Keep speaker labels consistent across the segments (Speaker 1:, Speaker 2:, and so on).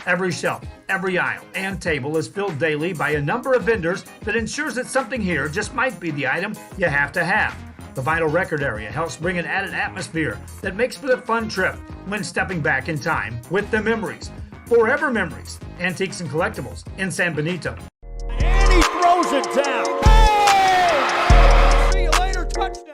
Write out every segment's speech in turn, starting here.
Speaker 1: Every shelf, every aisle, and table is filled daily by a number of vendors that ensures that something here just might be the item you have to have. The vinyl record area helps bring an added atmosphere that makes for a fun trip when stepping back in time with the memories. Forever Memories, Antiques and Collectibles in San Benito.
Speaker 2: And he throws it down. Hey! See you later, touchdown.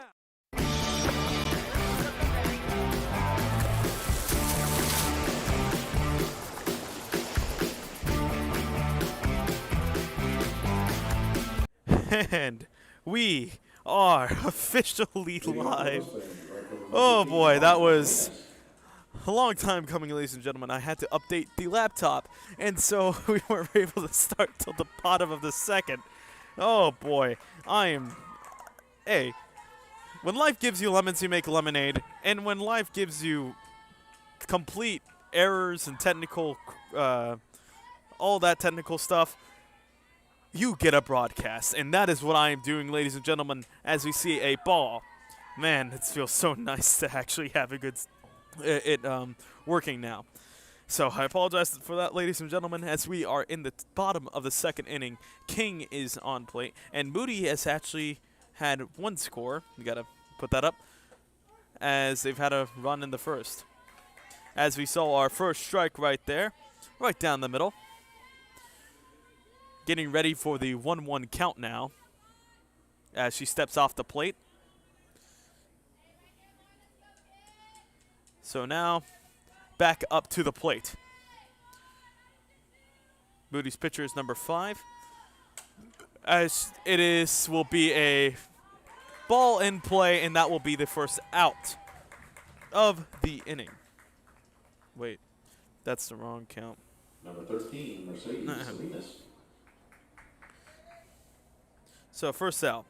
Speaker 3: And we are officially live. Oh boy, that was a long time coming, ladies and gentlemen. I had to update the laptop, and so we weren't able to start till the bottom of the second. Oh boy, hey, when life gives you lemons, you make lemonade, and when life gives you complete errors and technical, all that technical stuff, you get a broadcast, and that is what I am doing, ladies and gentlemen, as we see a ball. Man, it feels so nice to actually have a good, working now. So I apologize for that, ladies and gentlemen, as we are in the bottom of the second inning. King is on plate, and Moody has actually had one score. We gotta put that up, as they've had a run in the first. As we saw our first strike right there, right down the middle. Getting ready for the 1-1 count now as she steps off the plate. So now back up to the plate. Moody's pitcher is number 5. As it will be a ball in play, and that will be the first out of the inning. Wait, that's the wrong count.
Speaker 4: Number 13, Mercedes Salinas.
Speaker 3: So first out.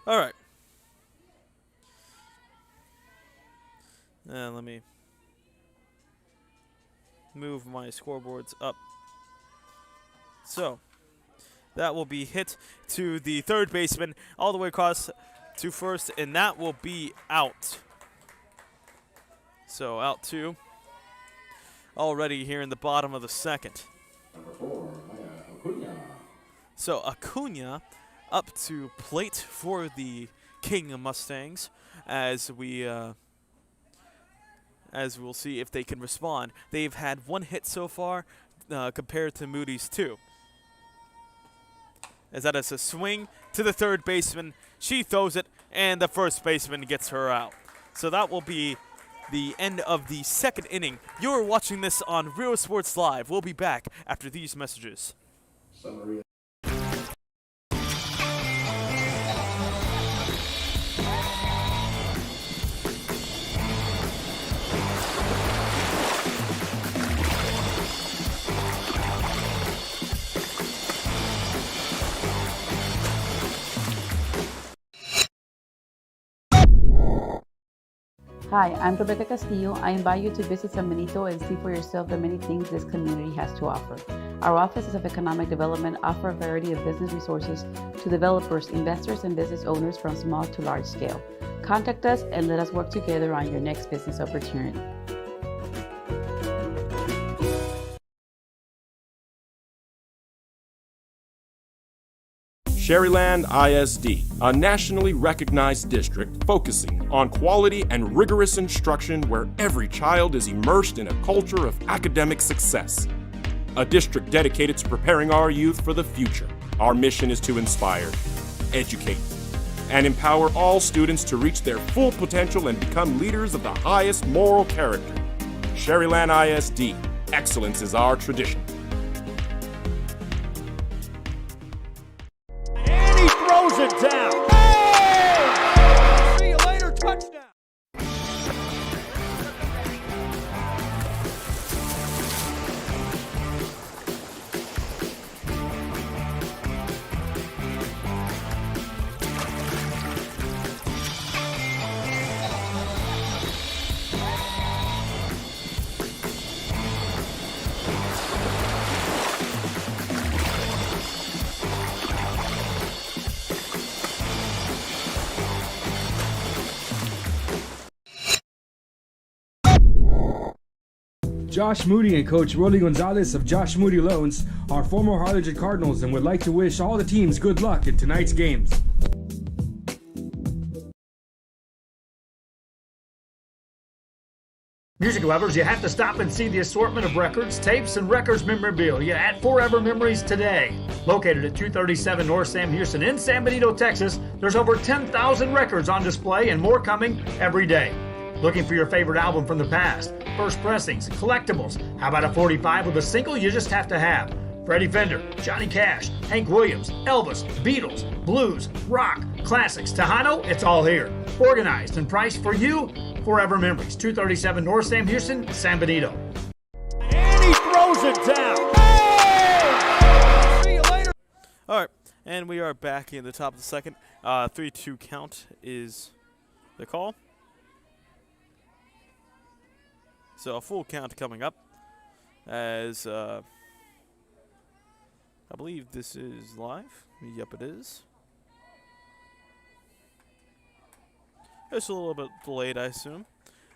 Speaker 3: All right. Let me move my scoreboards up. So that will be hit to the third baseman all the way across to first, and that will be out. So out 2 already here in the bottom of the second.
Speaker 4: Number 4, Acuna.
Speaker 3: So Acuna up to plate for the King Mustangs, as we'll see if they can respond. They've had 1 hit so far, compared to Moody's 2. As that is a swing to the third baseman. She throws it, and the first baseman gets her out. So that will be the end of the second inning. You're watching this on Real Sports Live. We'll be back after these messages.
Speaker 4: Summary.
Speaker 5: Hi, I'm Rebecca Castillo. I invite you to visit San Benito and see for yourself the many things this community has to offer. Our offices of economic development offer a variety of business resources to developers, investors, and business owners from small to large scale. Contact us and let us work together on your next business opportunity.
Speaker 6: Sherryland ISD, a nationally recognized district focusing on quality and rigorous instruction where every child is immersed in a culture of academic success. A district dedicated to preparing our youth for the future. Our mission is to inspire, educate, and empower all students to reach their full potential and become leaders of the highest moral character. Sherryland ISD, excellence is our tradition.
Speaker 2: Throws it down. Hey! See you later, touchdown.
Speaker 7: Josh Moody and Coach Rolly Gonzalez of Josh Moody Loans are former Harlingen Cardinals and would like to wish all the teams good luck in tonight's games.
Speaker 1: Music lovers, you have to stop and see the assortment of records, tapes, and records memorabilia at Forever Memories today. Located at 237 North Sam Houston in San Benito, Texas, there's over 10,000 records on display and more coming every day. Looking for your favorite album from the past, first pressings, collectibles? How about a 45 with a single you just have to have? Freddie Fender, Johnny Cash, Hank Williams, Elvis, Beatles, blues, rock, classics, Tejano, it's all here. Organized and priced for you. Forever Memories, 237 North Sam Houston, San Benito.
Speaker 2: And he throws it down. Hey! See you later.
Speaker 3: All right, and we are back in the top of the second. 3-2 count is the call. So a full count coming up as I believe this is live. Yep, it is. Just a little bit delayed, I assume,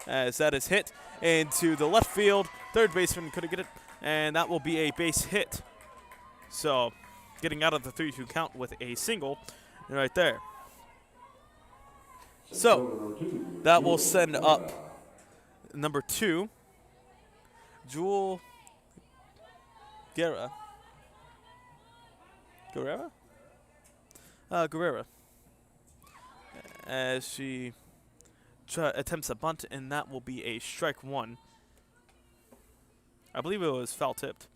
Speaker 3: as that is hit into the left field. Third baseman couldn't get it, and that will be a base hit. So getting out of the 3-2 count with a single right there. So that will send up number 2, Jewel Guerra. Guerrera. As she attempts a bunt, and that will be a strike 1. I believe it was foul tipped.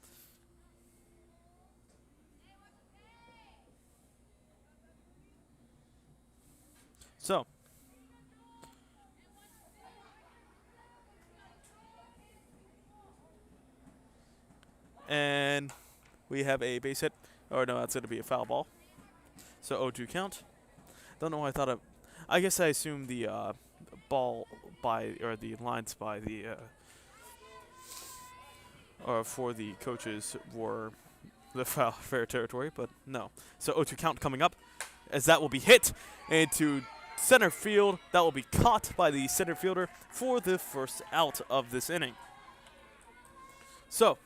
Speaker 3: So and we have a base hit. Or no, that's going to be a foul ball. So 0-2 count. Don't know why I thought of. I guess I assumed the ball by, or the lines by the, or for the coaches were the foul fair territory, but no. So 0-2 count coming up, as that will be hit into center field. That will be caught by the center fielder for the first out of this inning. So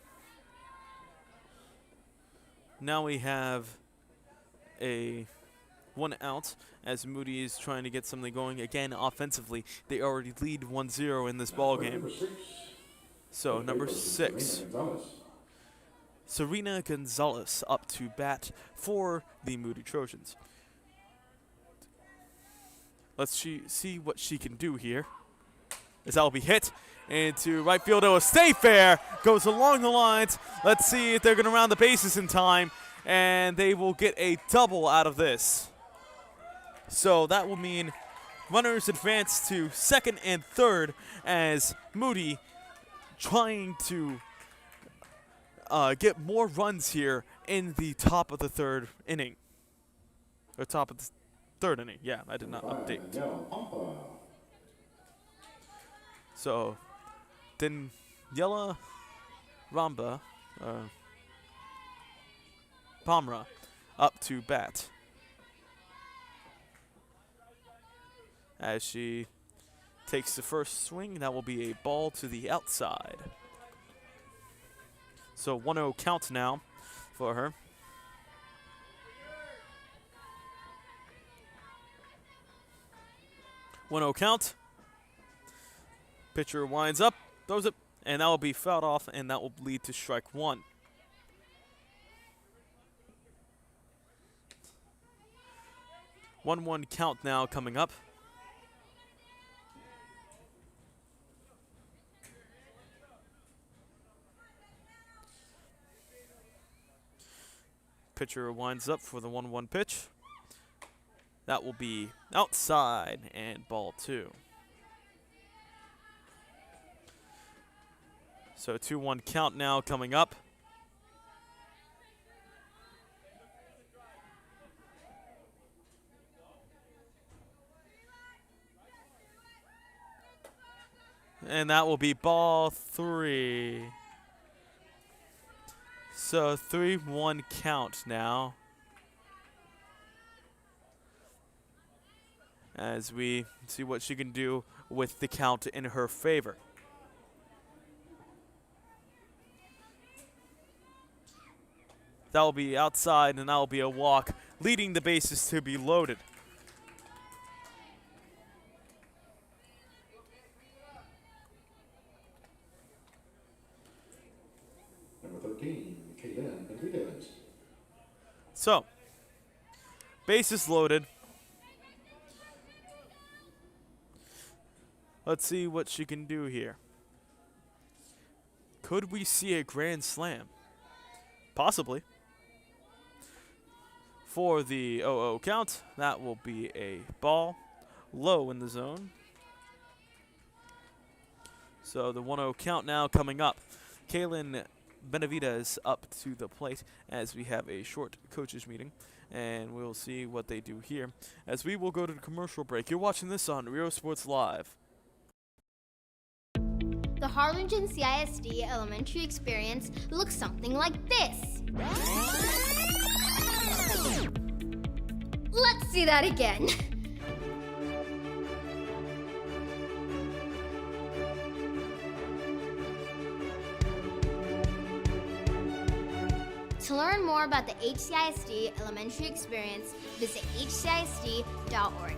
Speaker 3: now we have a 1 out as Moody is trying to get something going again offensively. They already lead 1-0 in this ball game. So number 6, Serena Gonzalez up to bat for the Moody Trojans. Let's see what she can do here. As that will be hit into right field. It will stay fair. Goes along the lines. Let's see if they're going to round the bases in time. And they will get a double out of this. So that will mean runners advance to second and third as Moody trying to get more runs here in the top of the third inning. Or top of the third inning. Yeah, I did not update. So, Daniela Palmra up to bat as she takes the first swing. That will be a ball to the outside. So 1-0 count now for her. One-0 count. Pitcher winds up, throws it, and that will be fouled off, and that will lead to strike 1. One count now coming up. Pitcher winds up for the 1-1 pitch. That will be outside and ball 2. So 2-1 count now coming up. And that will be ball 3. So 3-1 count now. As we see what she can do with the count in her favor. That will be outside, and that will be a walk, leading the bases to be loaded.
Speaker 4: Number 13, Kaylin Benavides.
Speaker 3: So, bases loaded. Let's see what she can do here. Could we see a grand slam? Possibly. For the 0-0 count, that will be a ball low in the zone. So the 1-0 count now coming up. Kaylin Benavides up to the plate as we have a short coaches meeting, and we'll see what they do here as we will go to the commercial break. You're watching this on Rio Sports Live.
Speaker 8: The Harlingen CISD elementary experience looks something like this. Let's see that again. To learn more about the HCISD elementary experience, visit hcisd.org.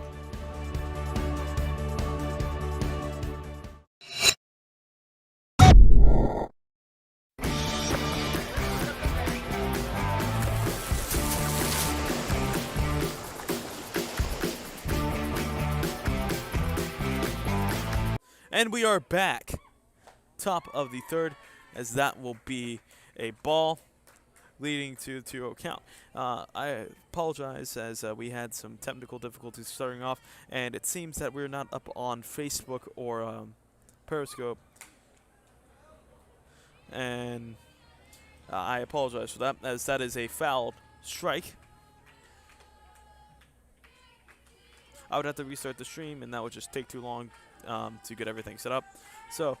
Speaker 3: And we are back. Top of the third, as that will be a ball leading to 2-0 count. I apologize as we had some technical difficulties starting off, and it seems that we're not up on Facebook or Periscope. And I apologize for that, as that is a fouled strike. I would have to restart the stream, and that would just take too long to get everything set up. So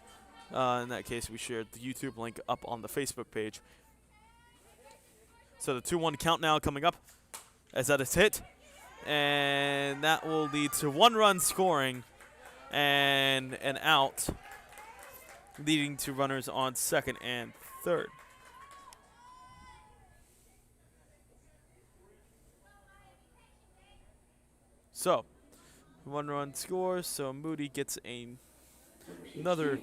Speaker 3: in that case, we shared the YouTube link up on the Facebook page. So the 2-1 count now coming up as that is hit, and that will lead to 1 run scoring and an out, leading to runners on second and third. So 1 run scores, so Moody gets another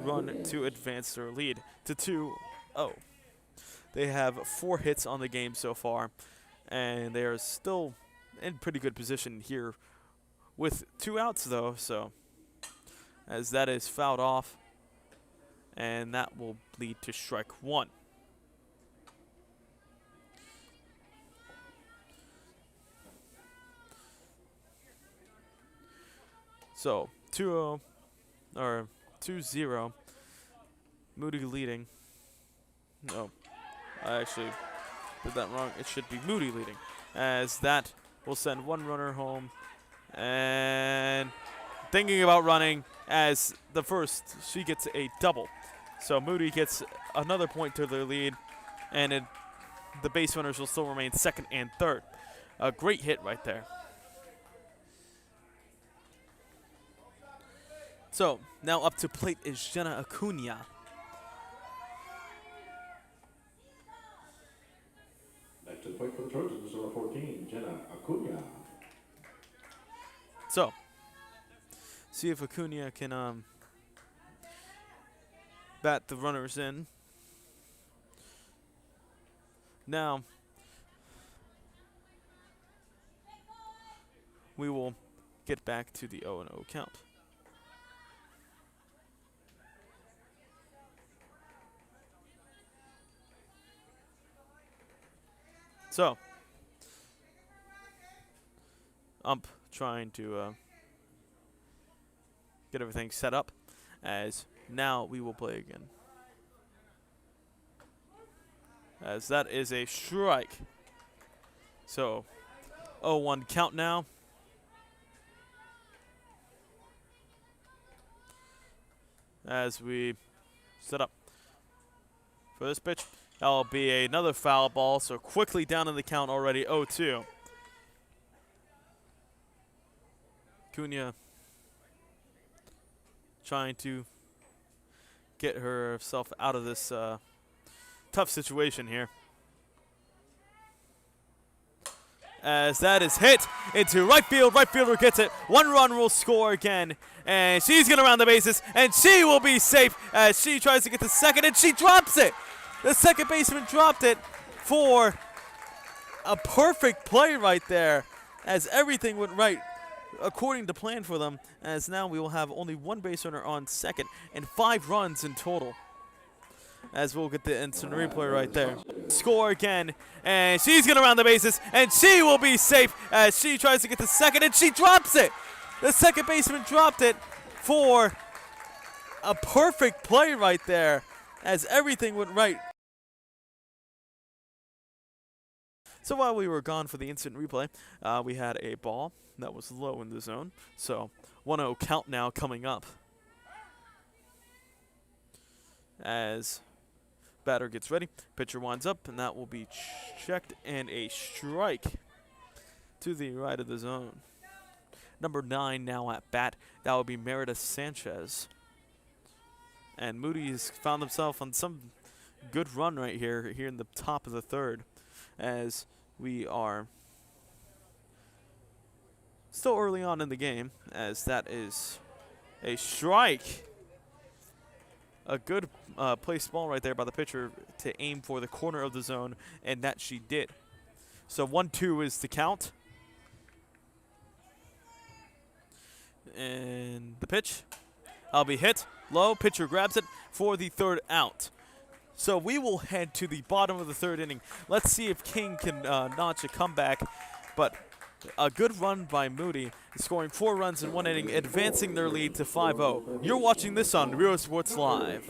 Speaker 3: run to advance their lead to 2-0. They have 4 hits on the game so far, and they are still in pretty good position here with 2 outs, though, so as that is fouled off, and that will lead to strike 1. So 2-0 or 2-0. Moody leading. No, I actually did that wrong. It should be Moody leading, as that will send 1 runner home. And thinking about running, as the first, she gets a double. So Moody gets another point to their lead, and the base runners will still remain second and third. A great hit right there. So now up to plate is Jenna Acuna.
Speaker 4: Back to the plate for the Trojans, number 14, Jenna Acuna.
Speaker 3: So see if Acuna can bat the runners in. Now we will get back to the 0-0 count. So, ump trying to get everything set up, as now we will play again. As that is a strike. So, 0-1 count now. As we set up for this pitch. That'll be another foul ball, so quickly down in the count already, 0-2. Cunha trying to get herself out of this tough situation here. as that is hit into right field. Right fielder gets it. 1 run will score again, and she's going to round the bases, and she will be safe as she tries to get to second, and she drops it. The second baseman dropped it for a perfect play right there, as everything went right according to plan for them, as now we will have only 1 base runner on second and 5 runs in total. As we'll get the instant replay right there. Score again, and she's going to round the bases, and she will be safe as she tries to get to second, and she drops it. The second baseman dropped it for a perfect play right there, as everything went right. So while we were gone for the instant replay, we had a ball that was low in the zone. So 1-0 count now coming up, as batter gets ready, pitcher winds up, and that will be checked, and a strike to the right of the zone. Number 9 now at bat. That will be Meredith Sanchez. And Moody has found himself on some good run right here in the top of the third, as we are still early on in the game, as that is a strike. A good placed ball right there by the pitcher to aim for the corner of the zone, and that she did. So 1-2 is the count. And the pitch, I'll be hit low. Pitcher grabs it for the 3rd out. So we will head to the bottom of the 3rd inning. Let's see if King can notch a comeback. But a good run by Moody, scoring 4 runs in 1 inning, advancing their lead to 5-0. You're watching this on Real Sports Live.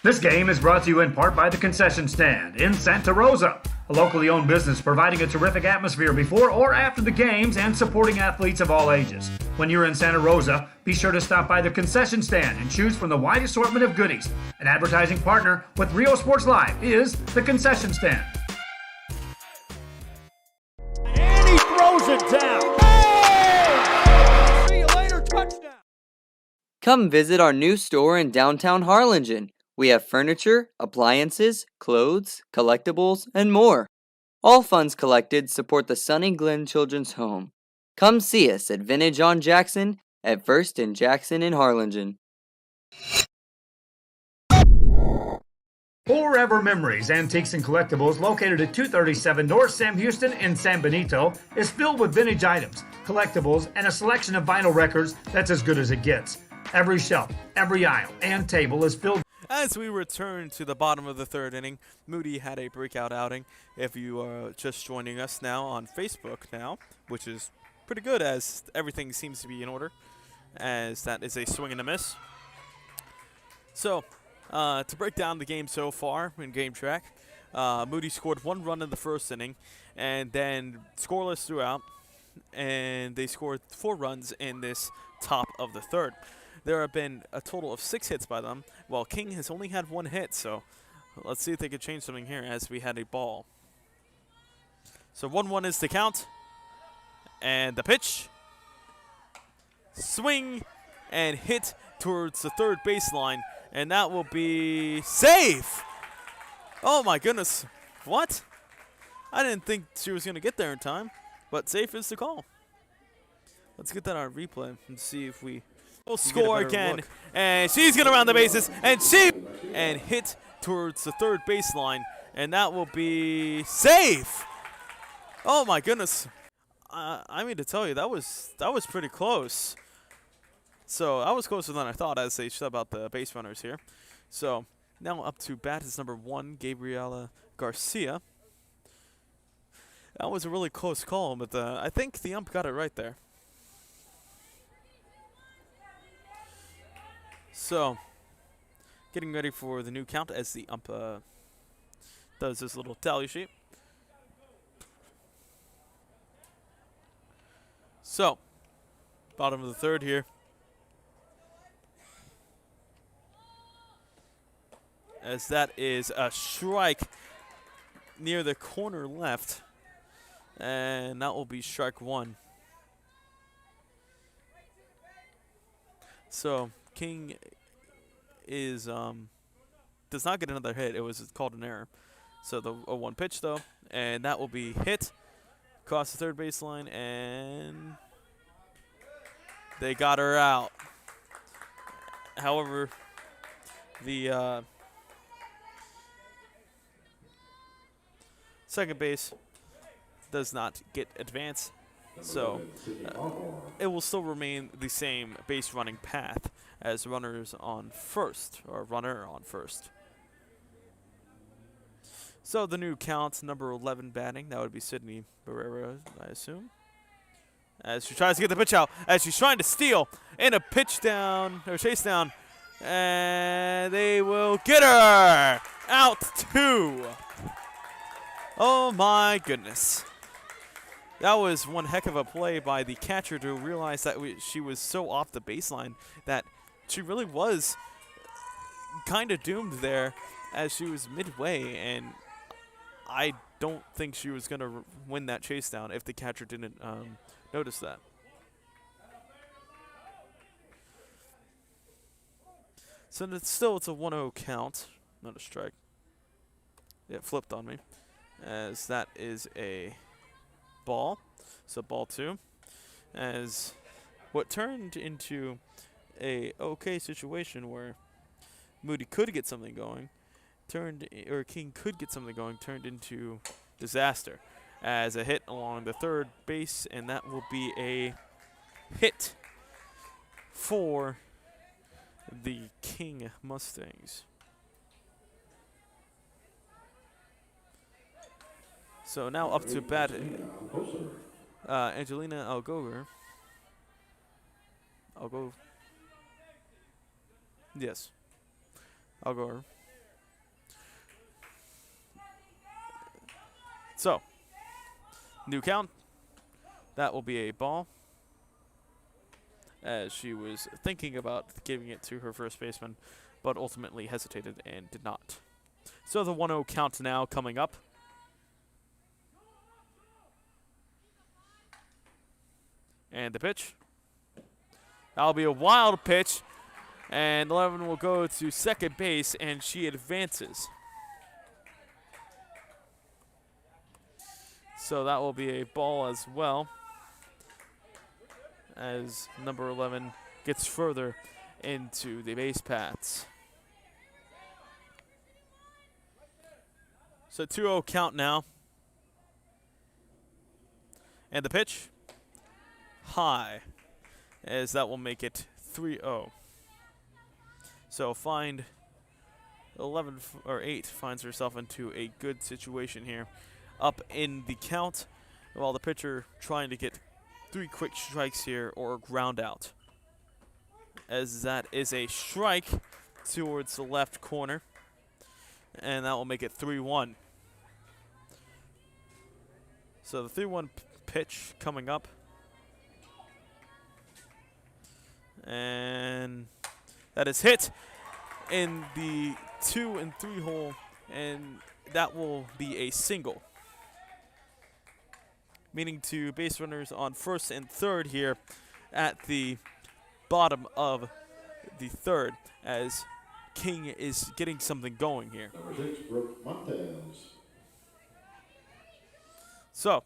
Speaker 1: This game is brought to you in part by the Concession Stand in Santa Rosa, a locally owned business providing a terrific atmosphere before or after the games and supporting athletes of all ages. When you're in Santa Rosa, be sure to stop by the Concession Stand and choose from the wide assortment of goodies. An advertising partner with Rio Sports Live is the Concession Stand.
Speaker 2: And he throws it down. Hey! See you later, touchdown.
Speaker 9: Come visit our new store in downtown Harlingen. We have furniture, appliances, clothes, collectibles, and more. All funds collected support the Sunny Glen Children's Home. Come see us at Vintage on Jackson at First and Jackson in Harlingen.
Speaker 1: Forever Memories, Antiques and Collectibles, located at 237 North Sam Houston in San Benito, is filled with vintage items, collectibles, and a selection of vinyl records that's as good as it gets. Every shelf, every aisle, and table is filled.
Speaker 3: As we return to the bottom of the 3rd inning, Moody had a breakout outing. If you are just joining us now on Facebook now, which is pretty good as everything seems to be in order, as that is a swing and a miss. So, to break down the game so far in Game Track, Moody scored 1 run in the 1st inning, and then scoreless throughout, and they scored 4 runs in this top of the 3rd. There have been a total of 6 hits by them, while King has only had 1 hit, so let's see if they could change something here as we had a ball. So 1-1 is the count, and the pitch. Swing and hit towards the 3rd baseline, and that will be safe. Oh my goodness, what? I didn't think she was going to get there in time, but safe is the call. Let's get that on replay and see if we will score again. Look. And she's going to round the bases, and hit towards the 3rd baseline, and that will be safe. Oh my goodness. I mean to tell you, that was pretty close. So I was closer than I thought as they sub out the base runners here. So now up to bat is number 1, Gabriel Garcia. That was a really close call, but I think the ump got it right there. So, getting ready for the new count as the ump does this little tally sheet. So, bottom of the 3rd here. as that is a strike near the corner left, and that will be strike one. So King is does not get another hit. It was called an error. So the 1 pitch though, and that will be hit across the third baseline, and they got her out. However, the second base does not get advance, so it will still remain the same base running path as runners on first, or runner on first. So the new count, number 11 batting, that would be Sydney Barrera, I assume. As she tries to get the pitch out, as she's trying to steal, and a pitch down, or chase down, and they will get her! Out 2! Oh my goodness. That was one heck of a play by the catcher to realize that she was so off the baseline that she really was kind of doomed there as she was midway, and I don't think she was going to win that chase down if the catcher didn't notice that. So it's a 1-0 count, not a strike. It flipped on me, as that is a ball. So ball 2, as what turned into a okay situation where Moody could get something going, King could get something going, turned into disaster as a hit along the third base, and that will be a hit for the King Mustangs. So now up to bat, Angelina Algover. Yes, Algover. So, new count. That will be a ball, as she was thinking about giving it to her first baseman, but ultimately hesitated and did not. So the 1-0 count now coming up. And the pitch. That'll be a wild pitch, and 11 will go to second base, and she advances. So that will be a ball as well, as number 11 gets further into the base paths. So 2-0 count now. And the pitch, high, as that will make it 3-0. So 8 finds herself into a good situation here, up in the count, while the pitcher trying to get 3 quick strikes here or ground out, as that is a strike towards the left corner, and that will make it 3-1. So the 3-1 pitch coming up, and that is hit in the 2 and 3 hole, and that will be a single, meaning to base runners on first and third here at the bottom of the third, as King is getting something going here.
Speaker 4: Number 6, Brooke Montez.
Speaker 3: So,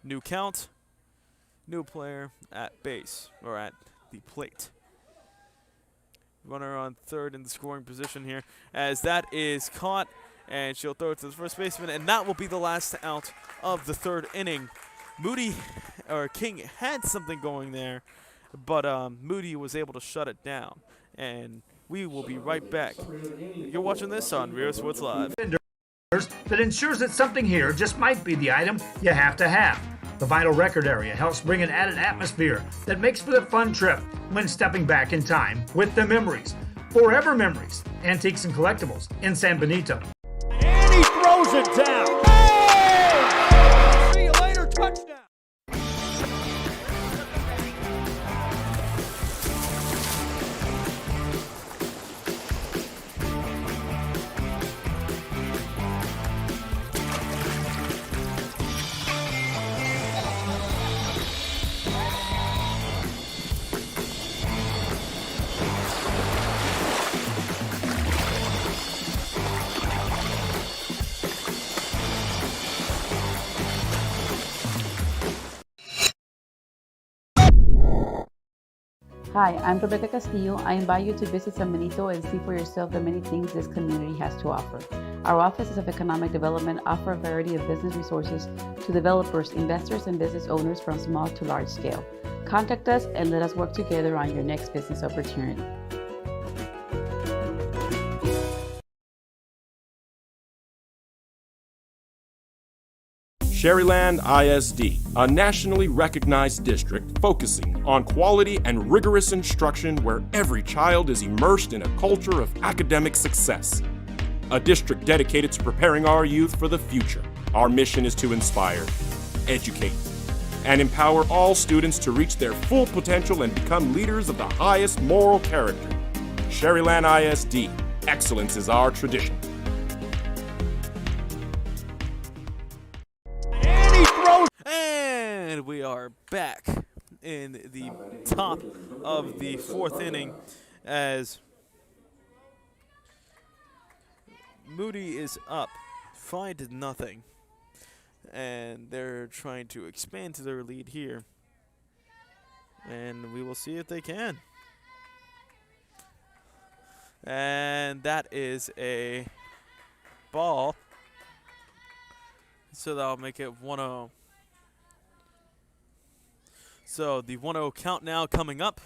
Speaker 3: new count, new player at base, or at the plate. Runner on third in the scoring position here, as that is caught, and she'll throw it to the first baseman, and that will be the last out of the third inning. King had something going there, but Moody was able to shut it down, and we will be right back. You're watching this on Rio Sports Live.
Speaker 1: That ensures that something here just might be the item you have to have. The vinyl record area helps bring an added atmosphere that makes for the fun trip when stepping back in time with the memories. Forever Memories, Antiques and Collectibles in San Benito.
Speaker 2: And he throws it down. Hey! See you later, touchdown.
Speaker 5: Hi, I'm Rebecca Castillo. I invite you to visit San Benito and see for yourself the many things this community has to offer. Our offices of economic development offer a variety of business resources to developers, investors, and business owners from small to large scale. Contact us and let us work together on your next business opportunity.
Speaker 6: Sherryland ISD, a nationally recognized district focusing on quality and rigorous instruction where every child is immersed in a culture of academic success. A district dedicated to preparing our youth for the future. Our mission is to inspire, educate, and empower all students to reach their full potential and become leaders of the highest moral character. Sherryland ISD, excellence is our tradition.
Speaker 3: And we are back in the top of the fourth inning as Moody is up 5-0, and they're trying to expand to their lead here, and we will see if they can. And that is a ball, so that'll make it 1-0. So the 1-0 count now coming up.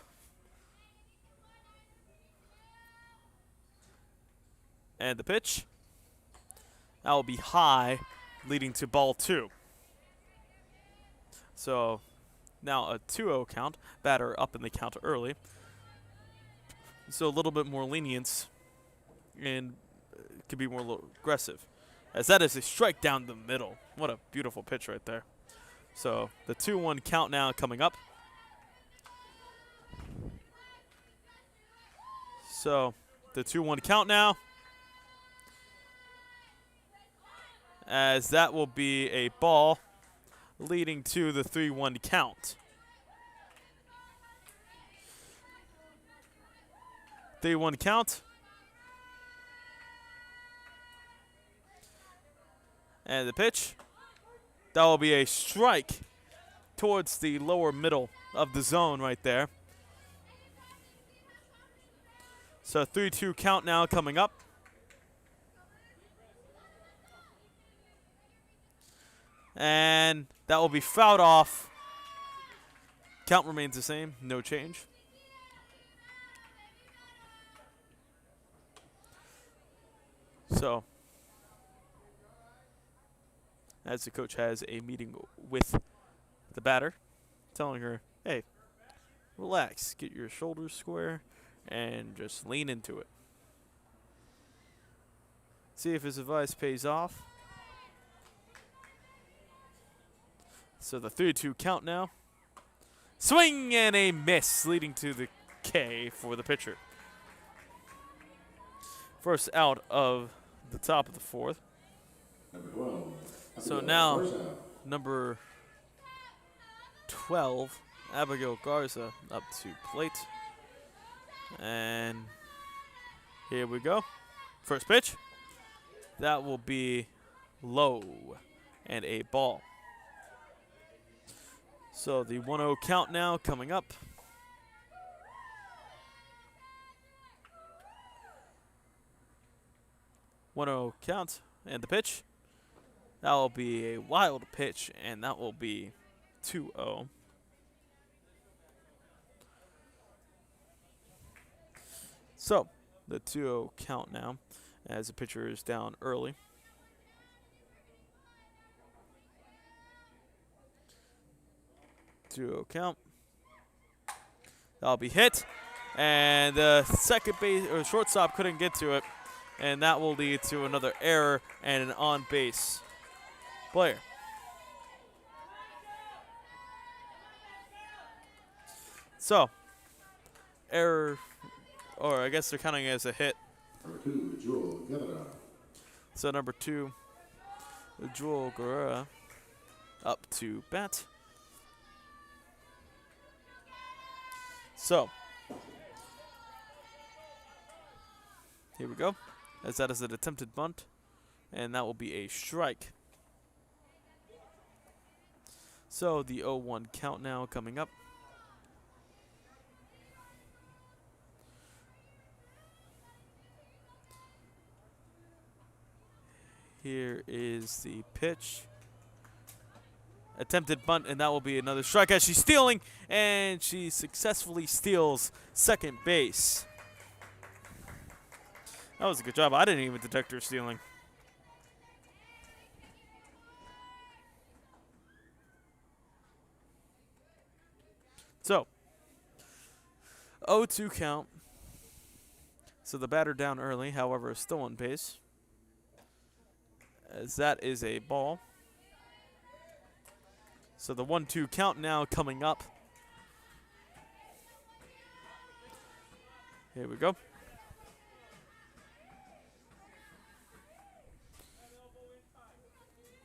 Speaker 3: And the pitch. That will be high, leading to ball 2. So now a 2-0 count. Batter up in the count early. So a little bit more lenience and could be more aggressive. As that is a strike down the middle. What a beautiful pitch right there. So the 2-1 count now coming up. So the 2-1 count now. As that will be a ball leading to the 3-1 count. 3-1 count. And the pitch. That will be a strike towards the lower middle of the zone right there. So 3-2 count now coming up. And that will be fouled off. Count remains the same, no change. So as the coach has a meeting with the batter, telling her, hey, relax, get your shoulders square, and just lean into it. See if his advice pays off. So the 3-2 count now. Swing and a miss, leading to the K for the pitcher. First out of the top of the fourth.
Speaker 4: Number 12.
Speaker 3: So now, number 12, Gabriel Garcia up to plate. And here we go. First pitch. That will be low and a ball. So the 1-0 count now coming up. One-0 count and the pitch. That will be a wild pitch, and that will be 2-0. So the 2-0 count now as the pitcher is down early. Count. That'll be hit, and the second base or shortstop couldn't get to it, and that will lead to another error and an on-base player. So error, or I guess they're counting it as a hit.
Speaker 4: Number 2, Joya.
Speaker 3: So number 2, Joya up to bat. So, here we go, as that is an attempted bunt, and that will be a strike. So, the 0-1 count now coming up. Here is the pitch. Attempted bunt, and that will be another strike as she's stealing, and she successfully steals second base. That was a good job. I didn't even detect her stealing. So, 0-2 count. So the batter down early, however, is still on base, as that is a ball. So the 1-2 count now coming up. Here we go.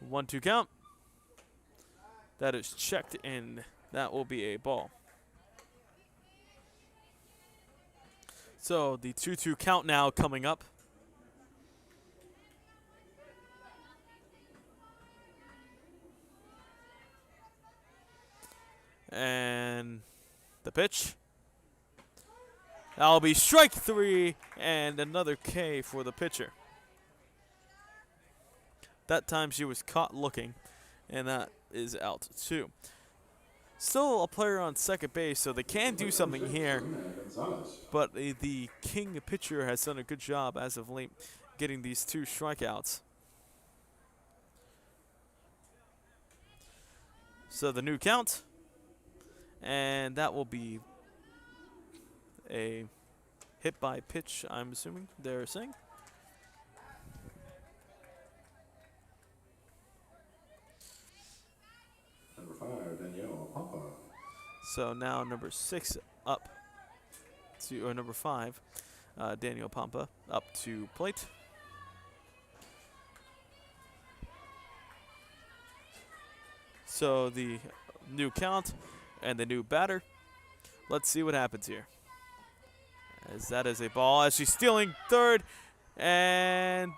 Speaker 3: One, two count. That is checked, and that will be a ball. So the 2-2 count now coming up. And the pitch. That'll be strike 3 and another K for the pitcher. That time she was caught looking, and that is out 2. Still a player on second base, so they can do something here. But the king pitcher has done a good job as of late getting these 2 strikeouts. So the new count. And that will be a hit by pitch, I'm assuming they're saying.
Speaker 4: Number 5, Danielle Papa.
Speaker 3: So now number 6 up to, or number 5, Daniel Pampa up to plate. So the new count and the new batter. Let's see what happens here. As that is a ball, as she's stealing third, and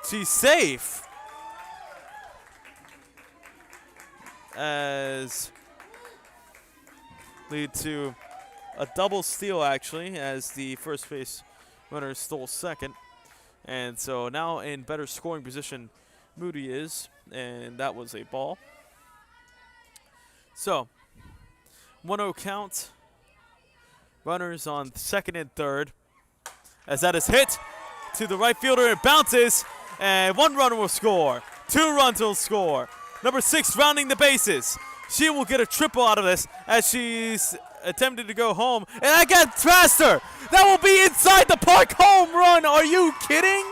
Speaker 3: she's safe. As lead to a double steal, actually, as the first base runner stole second. And so now in better scoring position, Moody is, and that was a ball. So 1-0 count. Runners on second and third. As that is hit to the right fielder, it bounces, and 1 runner will score. 2 runs will score. Number 6 rounding the bases. She will get a triple out of this as she's attempted to go home. And I got faster. That will be inside the park home run. Are you kidding?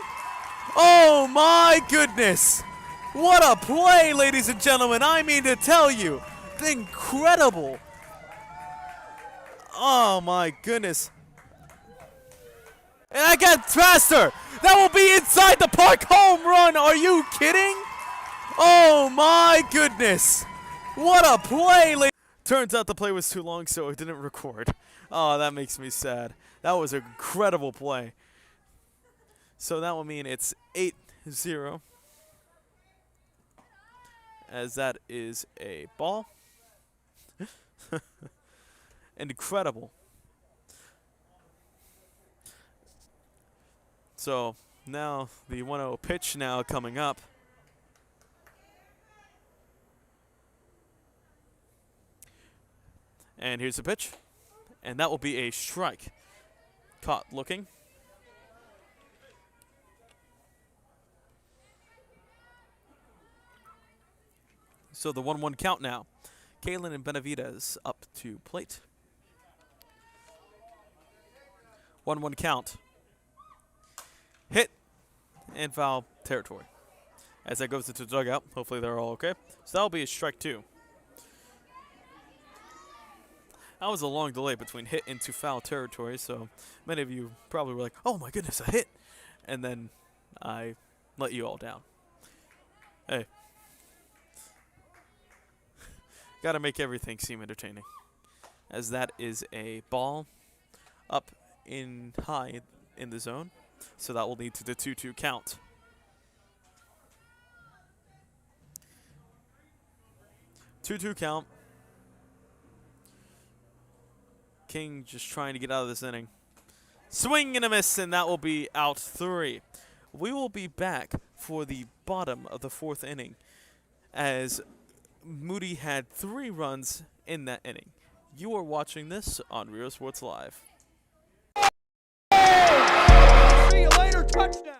Speaker 3: Oh my goodness. What a play, ladies and gentlemen. I mean to tell you. Incredible. Oh my goodness. And I got faster. That will be inside the park home run. Are you kidding? Oh my goodness. What a play. Turns out the play was too long, so it didn't record. Oh, that makes me sad. That was an incredible play. So that will mean it's 8-0. As that is a ball. Incredible. So now the 1-0 pitch now coming up. And here's the pitch. And that will be a strike. Caught looking. So the 1-1 count now. Kaylin and Benavidez up to plate. 1-1 count. Hit and foul territory. As that goes into the dugout, hopefully they're all okay. So that'll be a strike 2. That was a long delay between hit into foul territory, so many of you probably were like, oh my goodness, a hit. And then I let you all down. Hey. Got to make everything seem entertaining. As that is a ball up in high in the zone. So that will lead to the 2-2 count. Two-two count. King just trying to get out of this inning. Swing and a miss, and that will be out 3. we will be back for the bottom of the 4th inning, as Moody had 3 runs in that inning. You are watching this on Rio Sports Live.
Speaker 2: See you later, touchdown.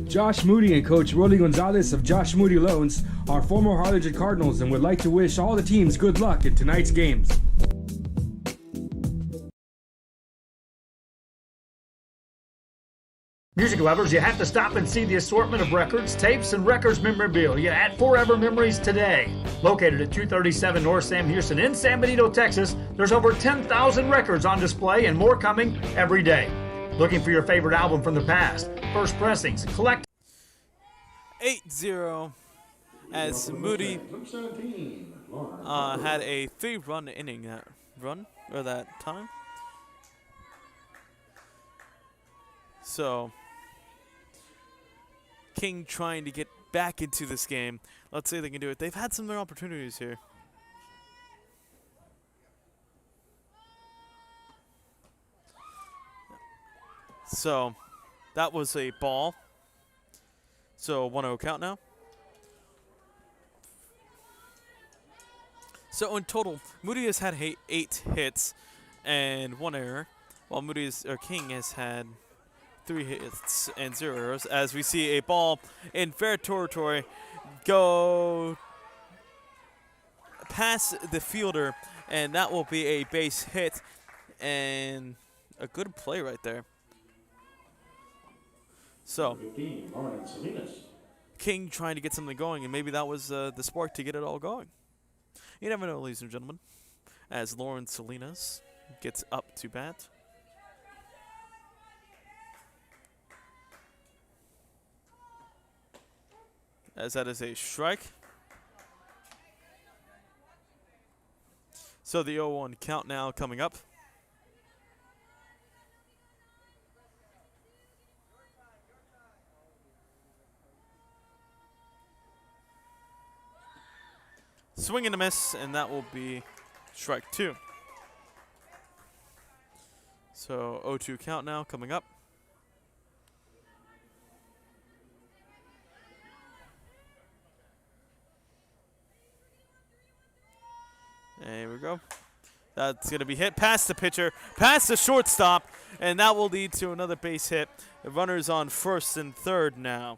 Speaker 7: Josh Moody and Coach Rolly Gonzalez of Josh Moody Loans are former Harlingen Cardinals and would like to wish all the teams good luck in tonight's games.
Speaker 1: Music lovers, you have to stop and see the assortment of records, tapes, and records memorabilia at Forever Memories today. Located at 237 North Sam Houston in San Benito, Texas, there's over 10,000 records on display and more coming every day. Looking for your favorite album from the past, first pressings, collect
Speaker 3: 8-0 as Moody had a 3-run inning that time. So King trying to get back into this game. Let's see if they can do it. They've had some other opportunities here. So that was a ball. So 1-0 count now. So in total, Moody has had 8 hits and 1 error, while King has had 3 hits and 0 errors. As we see a ball in fair territory go past the fielder, and that will be a base hit and a good play right there. So, King trying to get something going, and maybe that was the spark to get it all going. You never know, ladies and gentlemen, as Lauren Salinas gets up to bat. As that is a strike. So the 0-1 count now coming up. Swing and a miss, and that will be strike 2. So 0-2 count now coming up. There we go. That's going to be hit past the pitcher, past the shortstop, and that will lead to another base hit. The runner's on first and third now.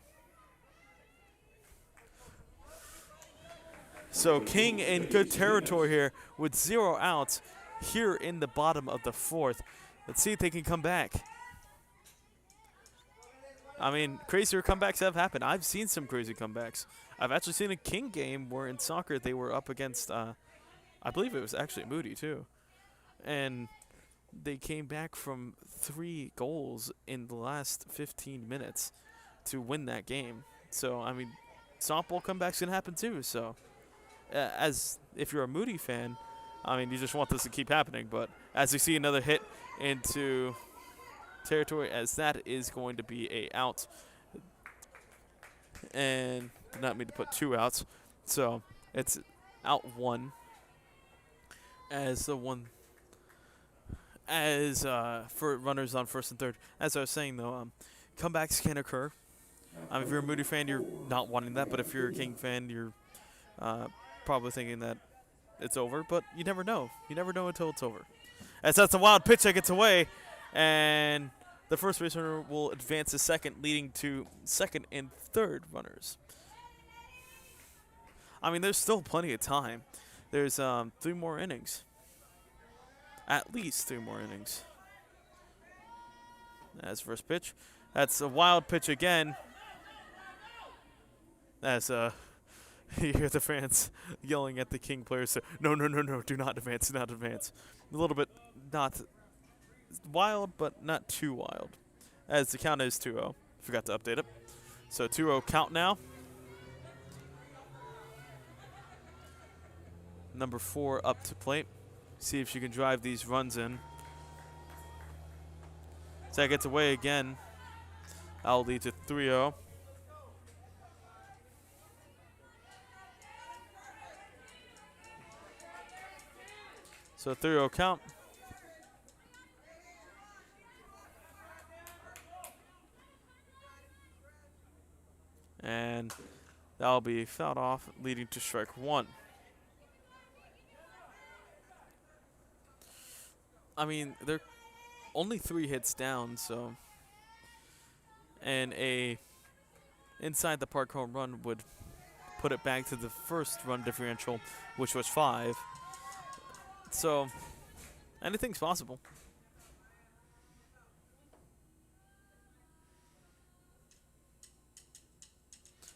Speaker 3: So King in good territory here with 0 outs here in the bottom of the 4th. Let's see if they can come back. I mean, crazier comebacks have happened. I've seen some crazy comebacks. I've actually seen a King game where in soccer they were up against, I believe it was actually Moody too. And they came back from 3 goals in the last 15 minutes to win that game. So, I mean, softball comebacks can happen too, so. As if you're a Moody fan, I mean, you just want this to keep happening. But as we see another hit into territory, as that is going to be a out. And did not mean to put 2 outs. So it's out 1. As the one, as for runners on first and third. As I was saying though, comebacks can occur. If you're a Moody fan, you're not wanting that. But if you're a King fan, you're probably thinking that it's over, but you never know. You never know until it's over. As that's a wild pitch that gets away, and the first base runner will advance to second, leading to second and third runners. I mean, there's still plenty of time. There's 3 more innings. At least 3 more innings. As first pitch. That's a wild pitch again. As you hear the fans yelling at the King players, no, do not advance, do not advance. A little bit not wild, but not too wild, as the count is 2-0. Forgot to update it. So 2-0 count now. Number 4 up to plate. See if she can drive these runs in. So that gets away again. That'll lead to 3-0. So 3-0 count. And that'll be fouled off, leading to strike 1. I mean, they're only 3 hits down, so. And a inside the park home run would put it back to the first run differential, which was 5. So, anything's possible.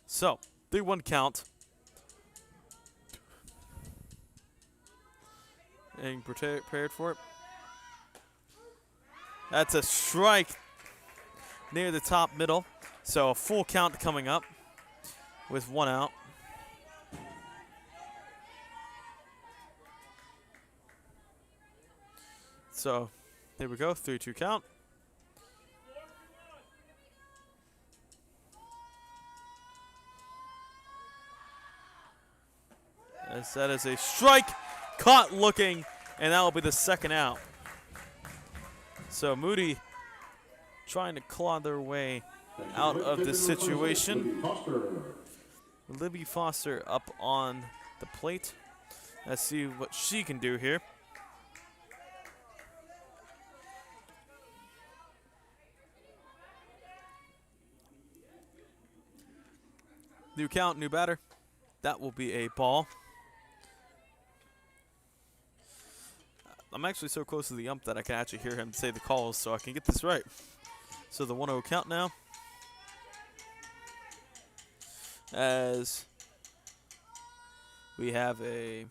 Speaker 3: So, 3-1 count. And prepared for it. That's a strike near the top middle. So, a full count coming up with 1 out. So, here we go, 3-2 count. As that is a strike, caught looking, and that will be the second out. So Moody trying to claw their way out of this situation. Libby Foster up on the plate. Let's see what she can do here. New count, new batter. That will be a ball. I'm actually so close to the ump that I can actually hear him say the calls, so I can get this right. So the 1-0 count now. As we have a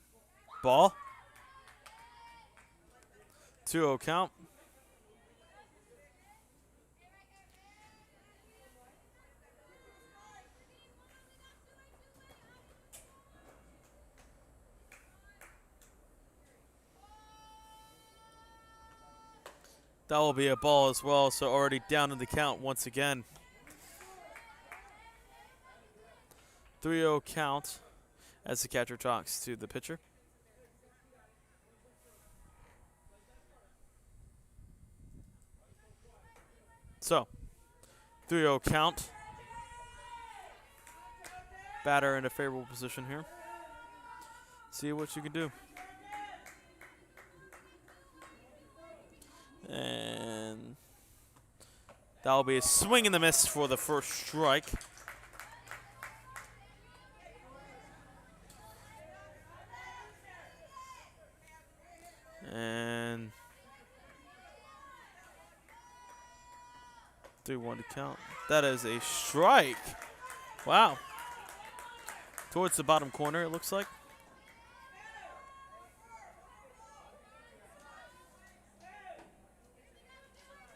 Speaker 3: ball. 2-0 count. That will be a ball as well, so already down in the count once again. 3-0 count as the catcher talks to the pitcher. So, 3-0 count. Batter in a favorable position here. See what you can do. And that'll be a swing and a miss for the first strike. And 3-1 to count. That is a strike. Wow. Towards the bottom corner, it looks like.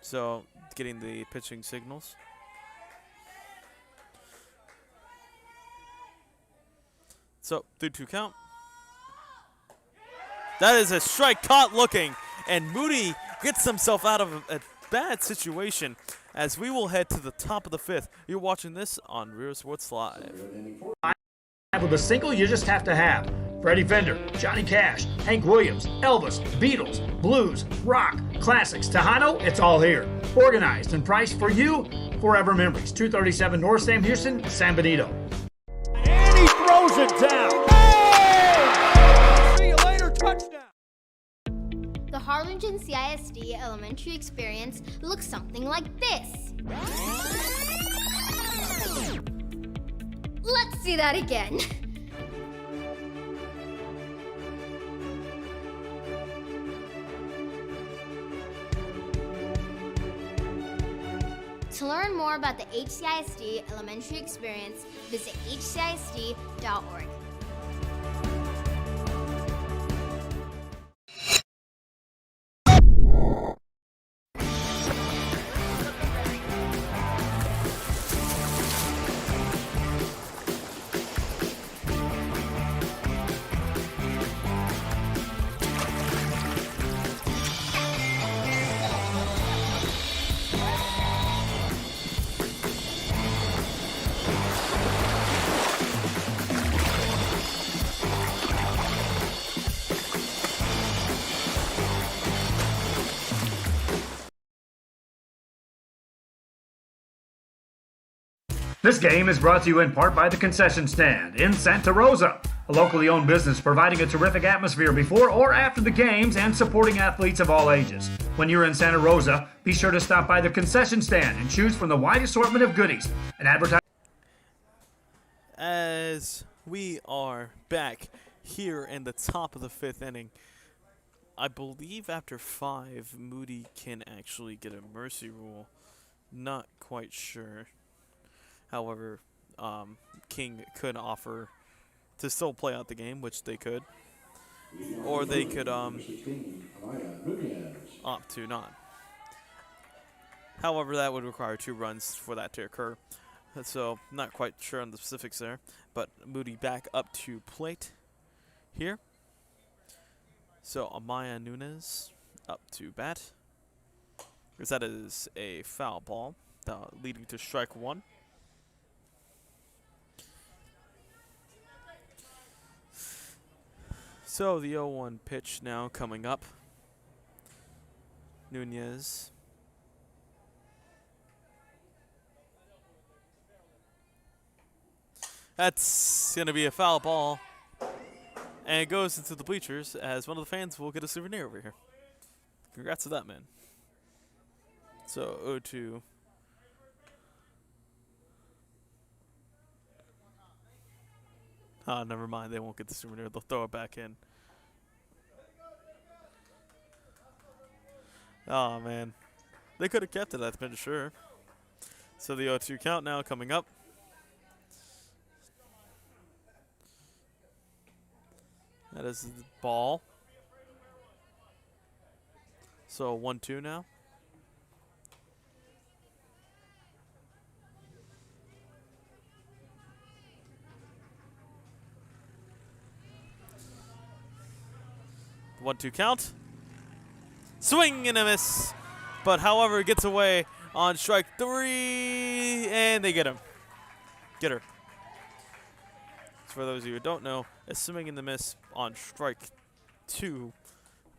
Speaker 3: So, getting the pitching signals. So, 3-2 count. That is a strike, caught looking. And Moody gets himself out of a bad situation as we will head to the top of the 5th. You're watching this on Real Sports Live.
Speaker 1: With a single you just have to have. Freddie Fender, Johnny Cash, Hank Williams, Elvis, Beatles, blues, rock, classics, Tejano, it's all here. Organized and priced for you, forever memories. 237 North Sam Houston, San Benito.
Speaker 2: And he throws it down. Hey! See you later, touchdown.
Speaker 8: The Harlingen CISD elementary experience looks something like this. Let's see that again. To learn more about the HCISD elementary experience, visit hcisd.org.
Speaker 1: This game is brought to you in part by the Concession Stand in Santa Rosa, a locally owned business providing a terrific atmosphere before or after the games and supporting athletes of all ages. When you're in Santa Rosa, be sure to stop by the Concession Stand and choose from the wide assortment of goodies and advertise.
Speaker 3: As we are back here in the top of the 5th inning, I believe after 5, Moody can actually get a mercy rule. Not quite sure. However, King could offer to still play out the game, which they could. Or they could opt to not. However, that would require 2 runs for that to occur. So, not quite sure on the specifics there. But Moody back up to plate here. So, Amaya Nunes up to bat. Because that is a foul ball, leading to strike 1. So, the 0-1 pitch now coming up. Nunez. That's going to be a foul ball. And it goes into the bleachers as one of the fans will get a souvenir over here. Congrats to that man. So 0-2. Never mind. They won't get the souvenir. They'll throw it back in. Oh, man. They could have kept it, I've been sure. So the 0-2 count now coming up. That is the ball. So 1-2 now. The 1-2 count. Swing and a miss. But however, gets away on strike 3. And they get him. Get her. For those of you who don't know, a swing and a miss on strike 2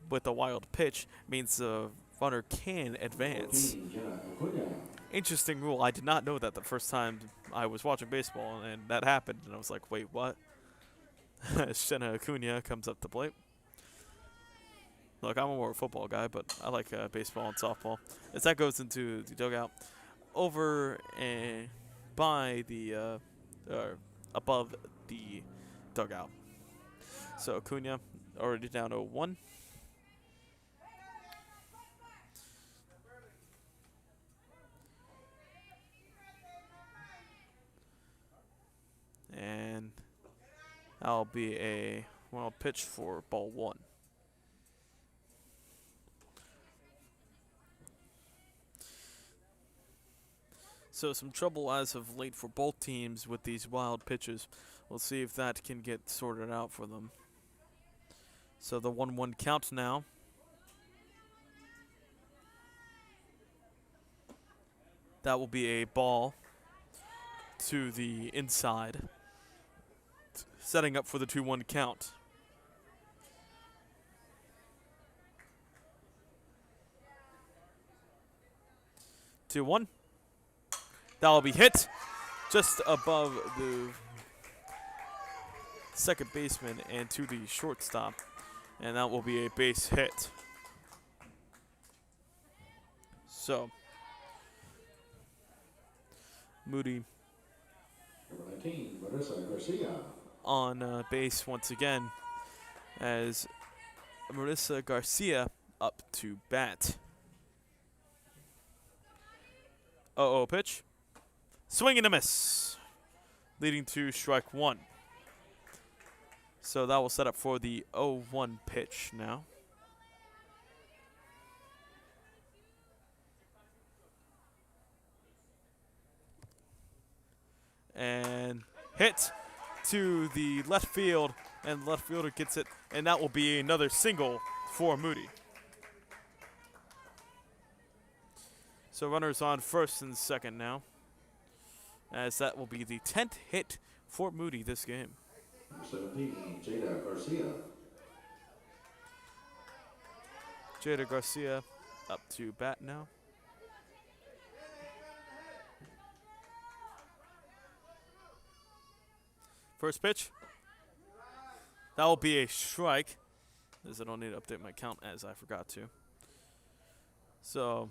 Speaker 3: with a wild pitch means the runner can advance. Interesting rule. I did not know that the first time I was watching baseball, and that happened, and I was like, wait, what? Shenna Acuna comes up to plate. Look, I'm a more football guy, but I like baseball and softball. As that goes into the dugout, over and by the above the dugout. So Acuna already down 0-1. And that'll be a wild pitch for ball 1. So some trouble as of late for both teams with these wild pitches. We'll see if that can get sorted out for them. So the 1-1 count now. That will be a ball to the inside, setting up for the 2-1 count. Two one. That will be hit just above the second baseman and to the shortstop, and that will be a base hit. So Moody
Speaker 4: Number 19, Meredith Garcia.
Speaker 3: on base once again as Meredith Garcia up to bat. 0-0 pitch. Swing and a miss, leading to strike 1. So that will set up for the 0-1 pitch now. And hit to the left field, and the left fielder gets it, and that will be another single for Moody. So runners on first and second now, as that will be the 10th hit for Moody this game.
Speaker 4: Number 17, Joya Garcia.
Speaker 3: Joya Garcia up to bat now. First pitch. That will be a strike. As I don't need to update my count as I forgot to. So,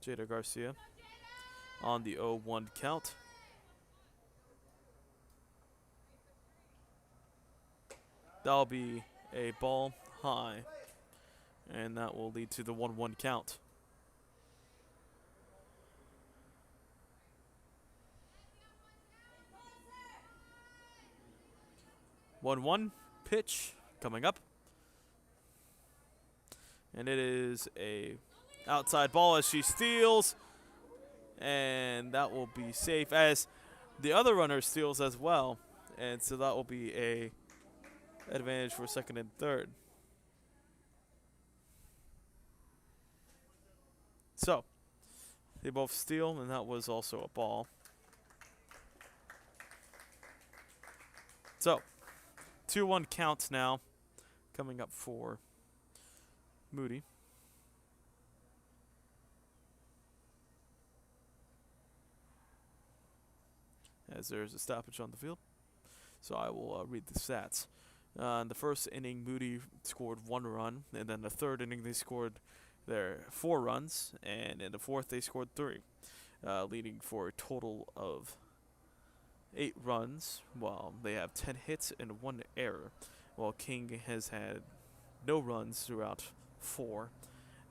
Speaker 3: Gabriel Garcia on the 0-1 count. That'll be a ball high, and that will lead to the 1-1 count. One pitch coming up, and it is a outside ball as she steals, and that will be safe as the other runner steals as well, and so that will be a advantage for second and third. So they both steal, and that was also a ball. So 2-1 count now coming up for Moody. As there's a stoppage on the field. So I will read the stats. In the first inning, Moody scored 1 run, and then the third inning they scored their 4 runs, and in the fourth they scored 3, leading for a total of 8 runs, while they have 10 hits and 1 error, while King has had no runs throughout 4,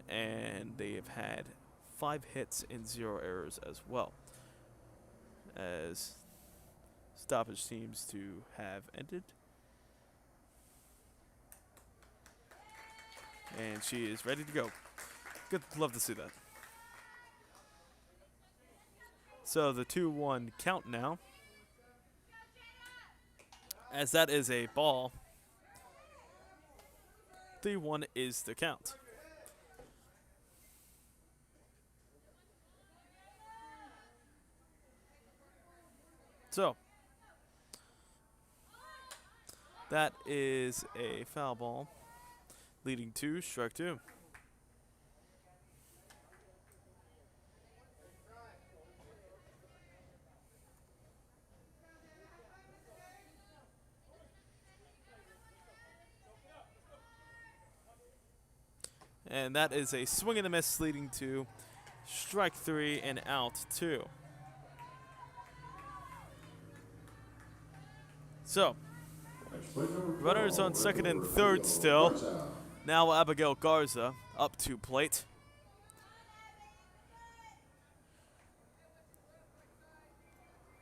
Speaker 3: and they have had 5 hits and 0 errors as well, as stoppage seems to have ended. And she is ready to go. Good, love to see that. So the 2-1 count now, as that is a ball. 3-1 is the count. So that is a foul ball, leading to strike 2. And that is a swing and a miss, leading to strike 3 and out 2. So, runners on second and third still. Now Abigail Garza up to plate.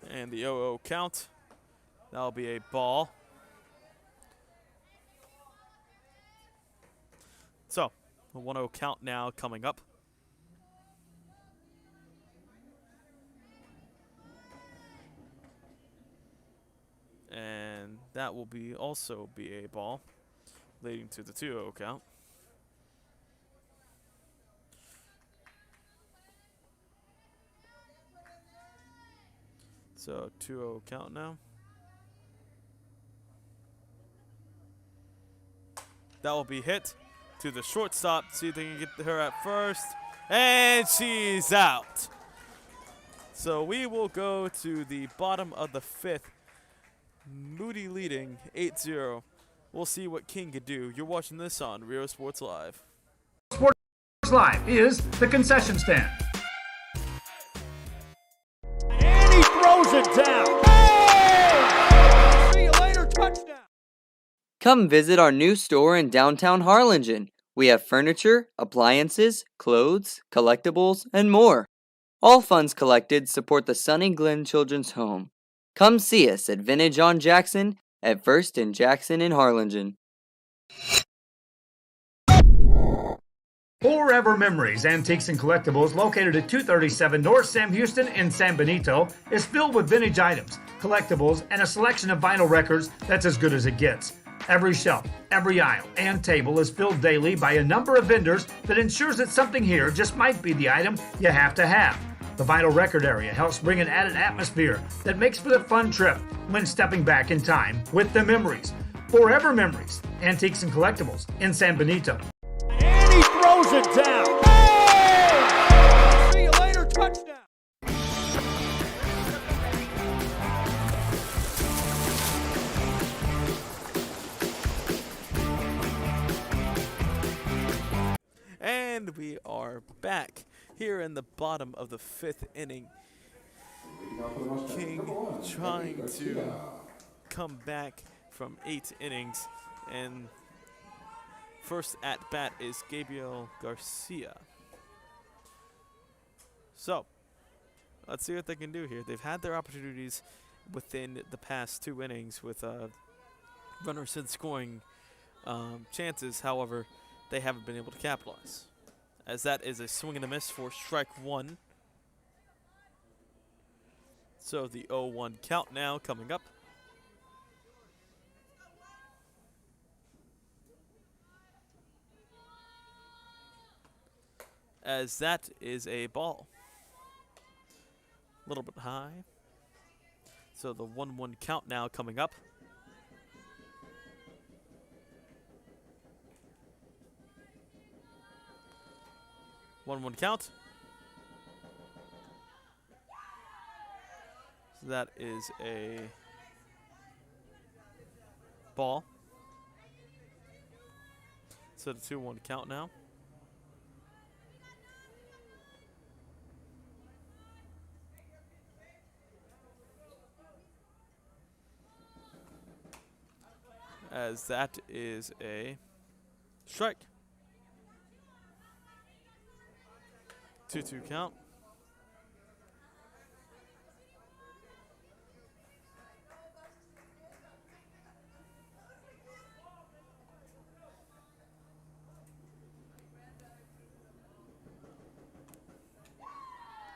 Speaker 3: And the 0-0 count. That'll be a ball. So, the 1-0 count now coming up. And that will also be a ball, leading to the 2-0 count. So 2-0 count now. That will be hit to the shortstop. See if they can get her at first. And she's out. So we will go to the bottom of the 5th. Moody leading 8-0. We'll see what King could do. You're watching this on Rio Sports Live.
Speaker 1: Sports Live is the concession stand.
Speaker 2: And he throws it down. Hey! See you later, touchdown.
Speaker 9: Come visit our new store in downtown Harlingen. We have furniture, appliances, clothes, collectibles, and more. All funds collected support the Sunny Glen Children's Home. Come see us at Vintage on Jackson at First and Jackson in Harlingen.
Speaker 1: Forever Memories, Antiques and Collectibles, located at 237 North Sam Houston in San Benito, is filled with vintage items, collectibles, and a selection of vinyl records that's as good as it gets. Every shelf, every aisle, and table is filled daily by a number of vendors that ensures that something here just might be the item you have to have. The vinyl record area helps bring an added atmosphere that makes for the fun trip when stepping back in time with the memories. Forever Memories, Antiques and Collectibles in San Benito.
Speaker 2: And he throws it down. Hey! See you later, touchdown.
Speaker 3: we are back here in the bottom of the 5th inning. King trying to come back from 8 innings, and first at bat is Gabriel Garcia. So, let's see what they can do here. They've had their opportunities within the past 2 innings with runners in scoring chances. However, they haven't been able to capitalize, as that is a swing and a miss for strike 1. So the 0-1 count now coming up. As that is a ball. A little bit high. So the 1-1 count now coming up. One count. So that is a ball. So the 2-1 count now. As that is a strike. 2-2 count.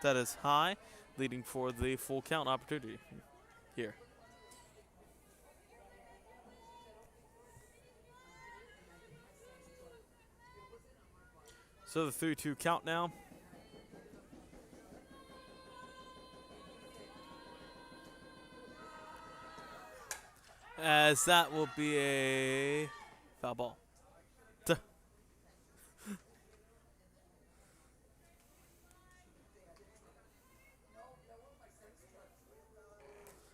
Speaker 3: That is high, leading for the full count opportunity here. So the 3-2 count now. As that will be a foul ball.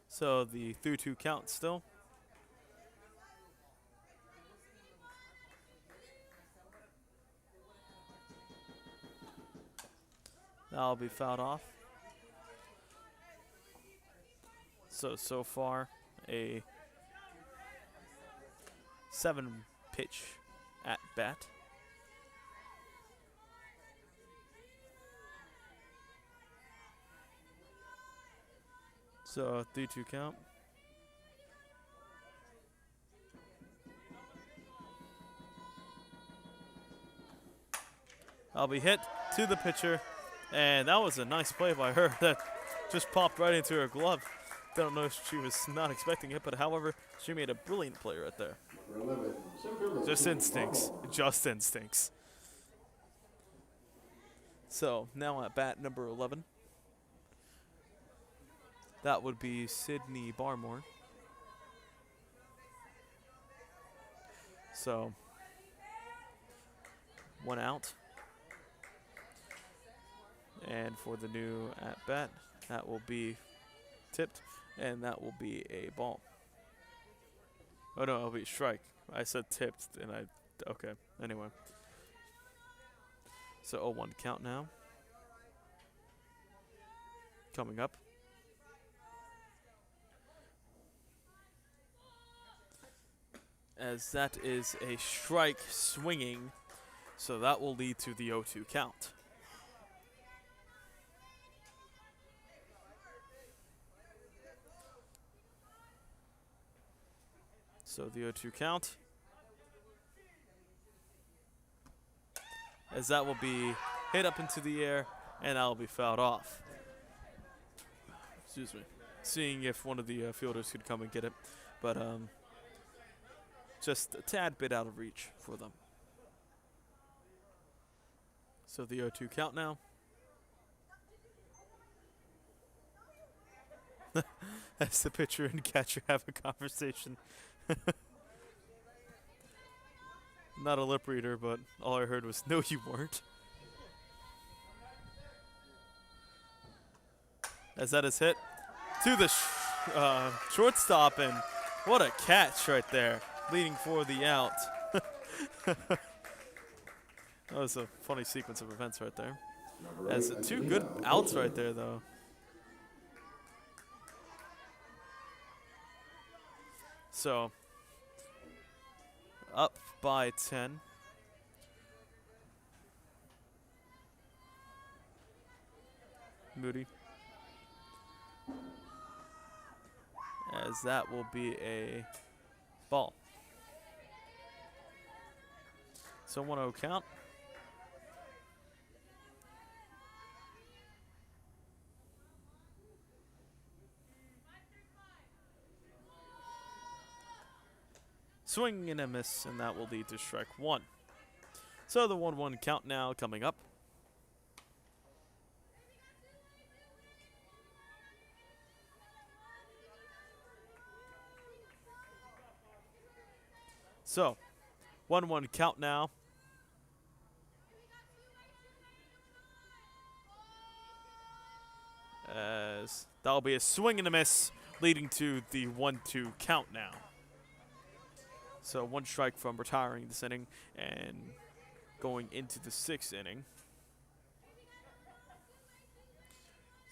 Speaker 3: So the 3-2 count still. That'll be fouled off. So far, a 7-pitch at bat. So 3-2 count. I'll be hit to the pitcher, and that was a nice play by her. That just popped right into her glove. Don't know if she was not expecting it, but however, she made a brilliant play right there. Just instincts. Just instincts. So now at bat number 11. That would be Sydney Barmore. So 1 out. And for the new at bat, that will be tipped, and that will be a ball. Oh no, it'll be a strike. I said tipped, and okay, anyway. So 0-1 count now. Coming up. As that is a strike swinging, so that will lead to the 0-2 count. So the 0-2 count. As that will be hit up into the air, and that will be fouled off. Excuse me. Seeing if one of the fielders could come and get it, but just a tad bit out of reach for them. So the 0-2 count now. As the pitcher and catcher have a conversation. Not a lip reader, but all I heard was, "No, you weren't." As that is hit to the shortstop, and what a catch right there, leading for the out. That was a funny sequence of events right there. As two good outs right there, though. So, up by 10. Moody. As that will be a ball. So 1-0 count. Swing and a miss, and that will lead to strike one. So the 1-1 count now coming up. So, 1-1 count now. As that'll be a swing and a miss, leading to the 1-2 count now. So 1 strike from retiring this inning and going into the 6th inning.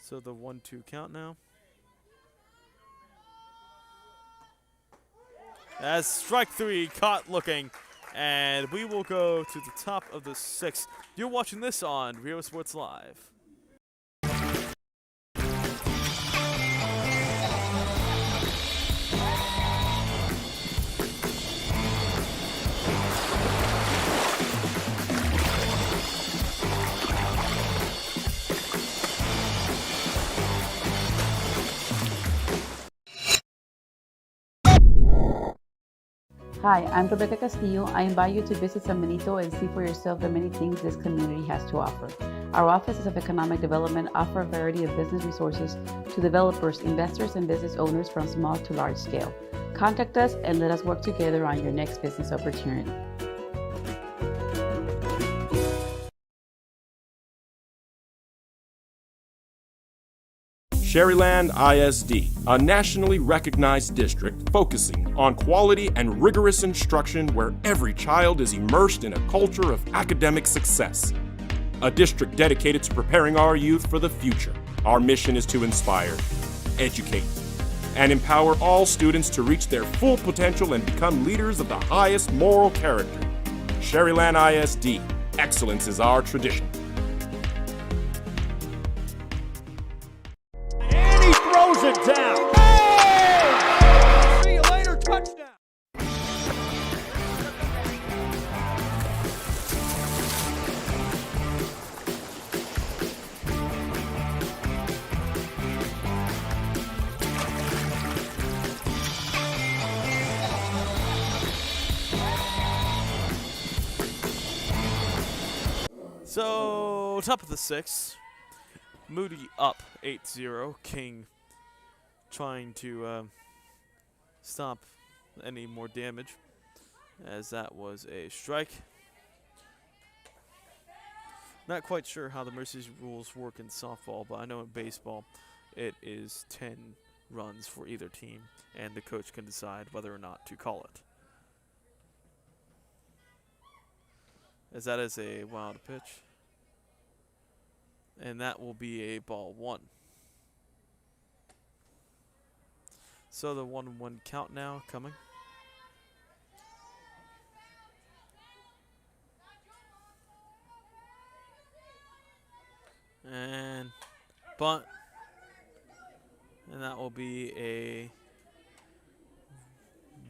Speaker 3: So the 1-2 count now. As strike 3 caught looking, and we will go to the top of the 6th. You're watching this on Rio Sports Live.
Speaker 5: Hi, I'm Rebecca Castillo. I invite you to visit San Benito and see for yourself the many things this community has to offer. Our offices of economic development offer a variety of business resources to developers, investors, and business owners from small to large scale. Contact us and let us work together on your next business opportunity.
Speaker 6: Sherryland ISD, a nationally recognized district focusing on quality and rigorous instruction where every child is immersed in a culture of academic success. A district dedicated to preparing our youth for the future. Our mission is to inspire, educate, and empower all students to reach their full potential and become leaders of the highest moral character. Sherryland ISD, excellence is our tradition.
Speaker 2: Throws it down. Hey! See you later, touchdown.
Speaker 3: So, top of the 6th. Moody up 8-0. King trying to stop any more damage, as that was a strike. Not quite sure how the mercy rules work in softball, but I know in baseball it is 10 runs for either team, and the coach can decide whether or not to call it. As that is a wild pitch, and that will be a ball 1. So the 1-1 count now coming. And bunt. And that will be a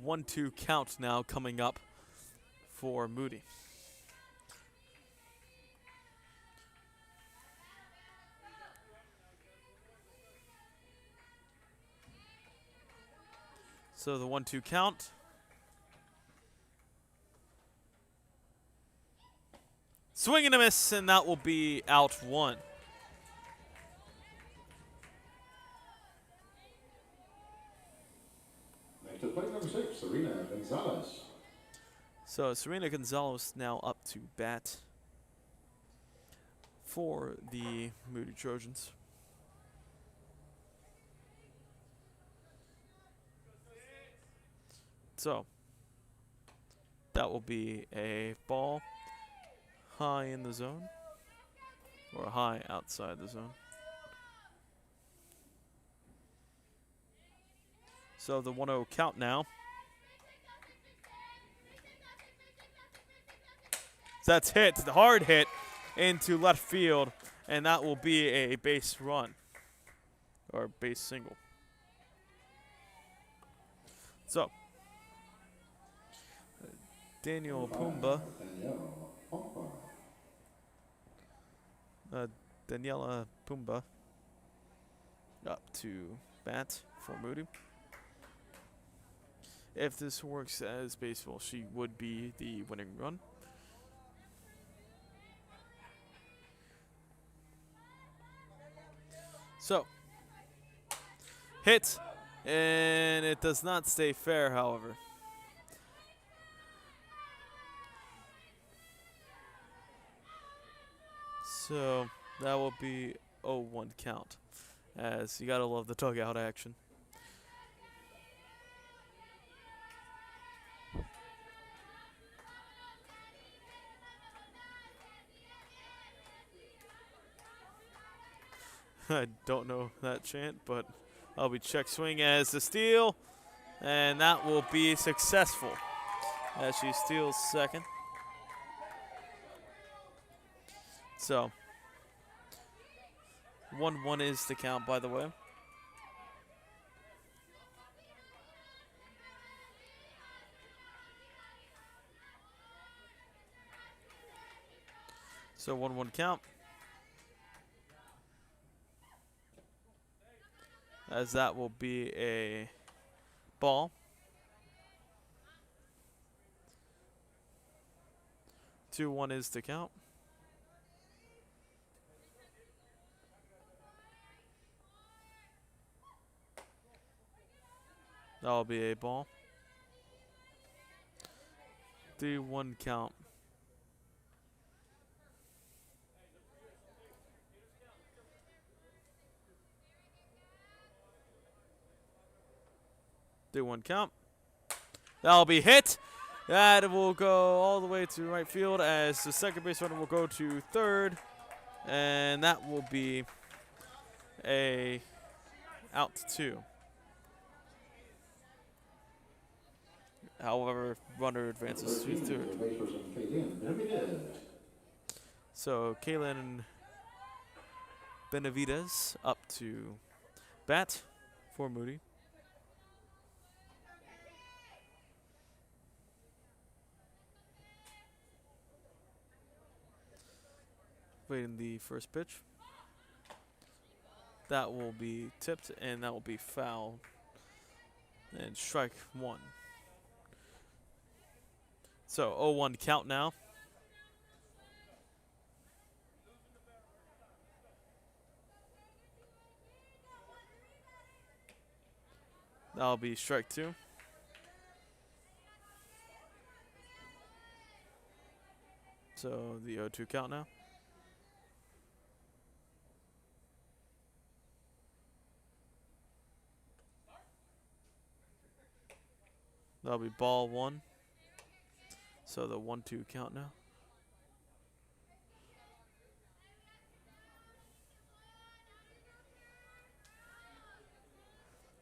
Speaker 3: 1-2 count now coming up for Moody. So the 1-2 count. Swing and a miss, and that will be out 1.
Speaker 4: Back to plate number 6, Serena Gonzalez.
Speaker 3: So Serena Gonzalez now up to bat for the Moody Trojans. So that will be a ball. high in the zone. Or high outside the zone. So the 1-0 count now. That's hit, the hard hit into left field, and that will be a base run. Or base single. So, Daniela Pumba up to bat for Moody. If this works as baseball, she would be the winning run. So, hit, and it does not stay fair, however. So, that will be 0-1 count, as you gotta love the dugout action. I don't know that chant, but I'll be check swing as the steal, and that will be successful as she steals second. So, 1-1 is the count, by the way. So 1-1 count. As that will be a ball. Two 1 is the count. That'll be a ball. 3-1 count. Do 1 count. That'll be hit. That will go all the way to right field as the second base runner will go to third. And that will be a out 2. However, runner advances to third. So Kaylin Benavides up to bat for Moody. Waiting the first pitch. That will be tipped, and that will be foul. And strike 1. So 0-1 count now. That'll be strike 2. So the 0-2 count now. That'll be ball 1. So the 1-2 count now.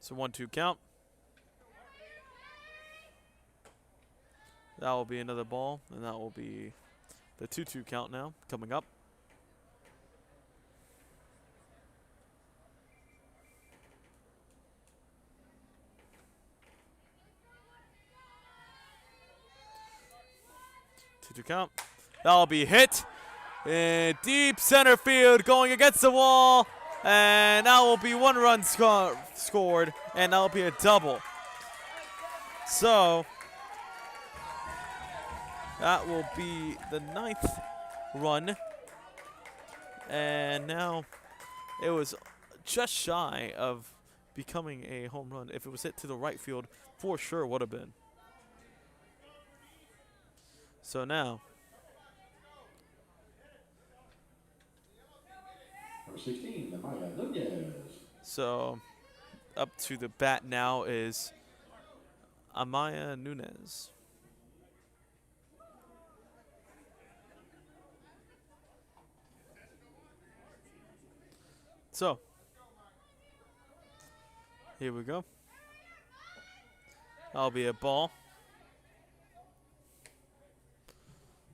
Speaker 3: So 1-2 count. That will be another ball, and that will be the 2-2 count now coming up. To count. That'll be hit in deep center field, going against the wall, and that will be 1 run scored, and that'll be a double. So that will be the 9th run, and now it was just shy of becoming a home run. If it was hit to the right field, for sure would have been. So now,
Speaker 4: number 16, Amaya Nunez.
Speaker 3: So up to the bat now is Amaya Nunez. So, here we go. That'll be a ball.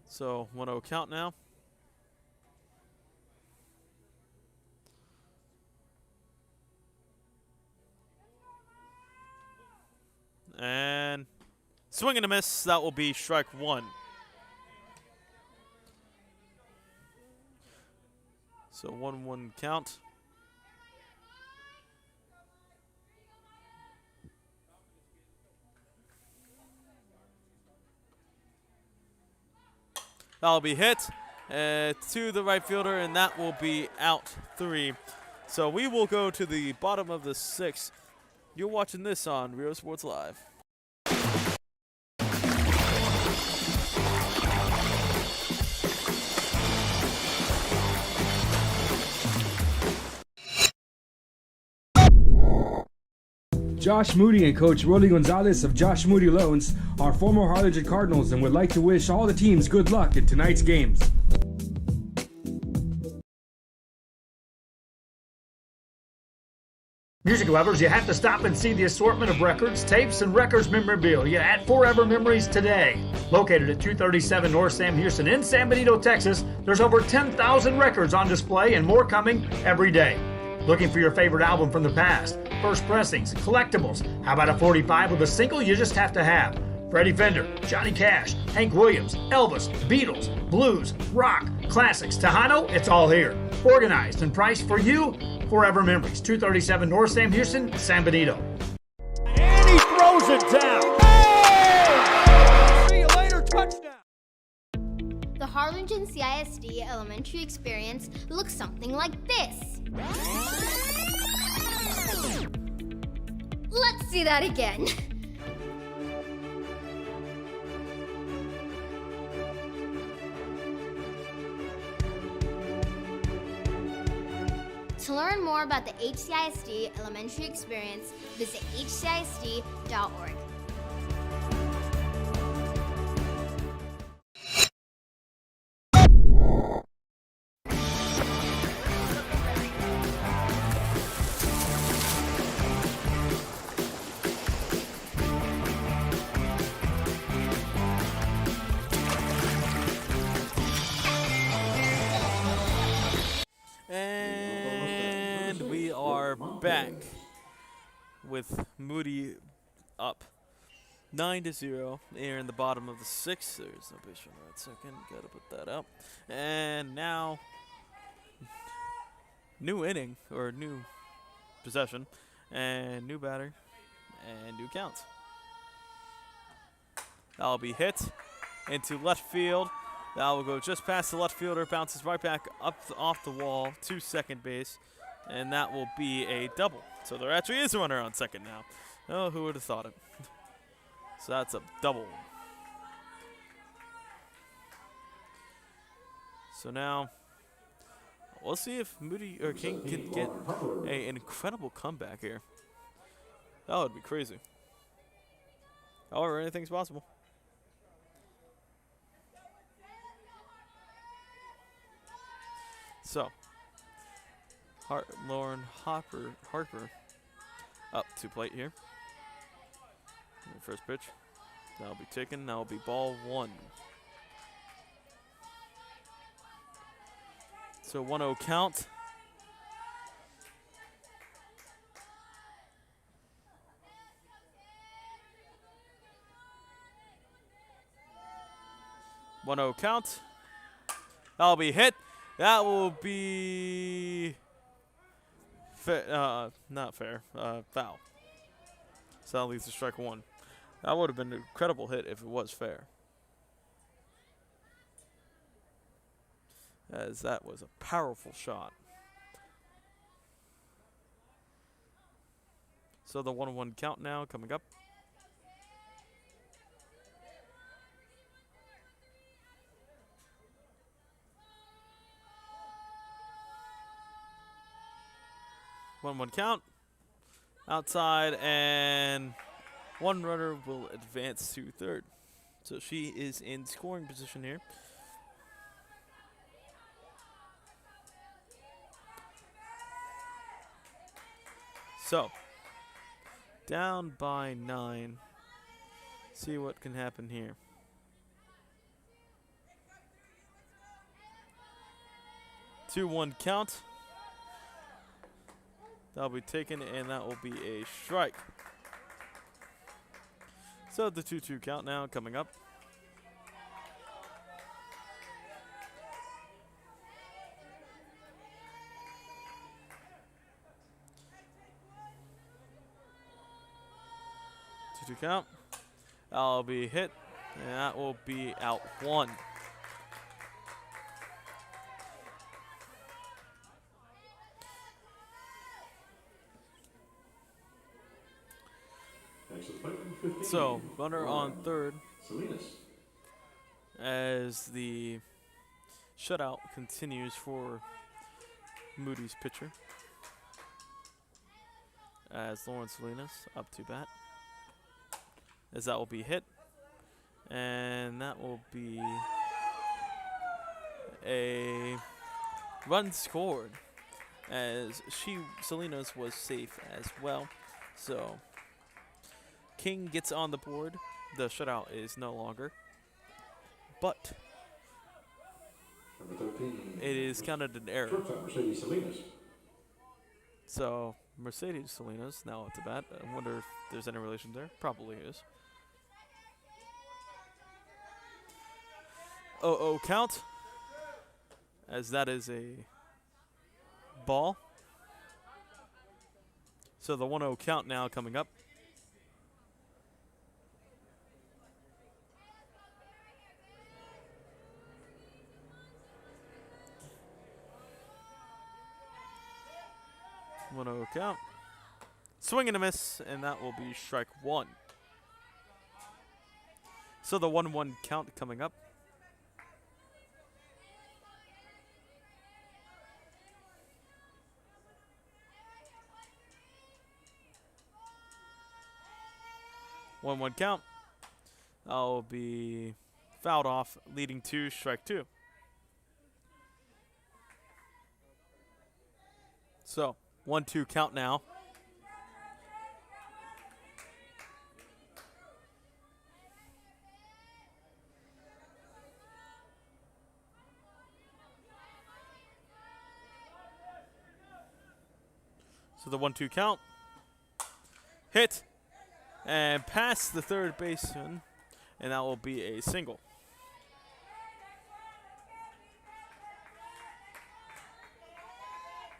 Speaker 3: So 1-0 count now. And swing and a miss. That will be strike one. So 1-1 count. That'll be hit to the right fielder, and that will be out 3. So we will go to the bottom of the 6th. You're watching this on Rio Sports Live.
Speaker 7: Josh Moody and Coach Rolly Gonzalez of Josh Moody Loans are former Harlingen Cardinals and would like to wish all the teams good luck in tonight's games.
Speaker 1: Music lovers, you have to stop and see the assortment of records, tapes, and records memorabilia at Forever Memories today. Located at 237 North Sam Houston in San Benito, Texas, there's over 10,000 records on display and more coming every day. Looking for your favorite album from the past, first pressings, collectibles? How about a 45 with a single you just have to have? Freddie Fender, Johnny Cash, Hank Williams, Elvis, Beatles, blues, rock, classics, Tejano, it's all here. Organized and priced for you. Forever Memories, 237 North Sam Houston, San Benito.
Speaker 2: And he throws it down. Hey! See you later, touchdown.
Speaker 8: The Harlingen CISD elementary experience looks something like this. Let's see that again. To learn more about the HCISD elementary experience, visit hcisd.org.
Speaker 3: And we are back with Moody up 9-0 here in the bottom of the 6th. There's no base runner right second. Gotta put that out. And now, new inning, or new possession, and new batter, and new counts. That'll be hit into left field. That will go just past the left fielder, bounces right back up off the wall to second base, and that will be a double. So there actually is a runner on second now. Oh, who would have thought it? So that's a double. So now we'll see if Moody or King can get an incredible comeback here. That would be crazy. However, anything's possible. So, Lauren Harper up to plate here. First pitch. That'll be taken. That'll be ball 1. So 1-0 count. Count. That'll be hit. That will be not fair. Foul. So that leads to strike 1. That would have been an incredible hit if it was fair, as that was a powerful shot. So the 1-1 count now coming up. One count. Outside, and one runner will advance to third. So she is in scoring position here. So, down by 9. See what can happen here. Two-one count. That'll be taken, and that will be a strike. So the 2-2 count now coming up. Two count. That'll be hit, and that will be out 1. So, runner on third as the shutout continues for Moody's pitcher. As Lawrence Salinas up to bat. As that will be hit. And that will be a run scored. As Salinas was safe as well. So King gets on the board. The shutout is no longer. But it is counted an error. So Mercedes Salinas now at the bat. I wonder if there's any relation there. Probably is. 0-0 count. As that is a ball. So the 1-0 count now coming up. One-0 count. Swing and a miss, and that will be strike 1. So the 1-1 count coming up. One count. I'll be fouled off, leading to strike 2. So 1-2 count now. So the 1-2 count. Hit. And past the third baseman. And that will be a single.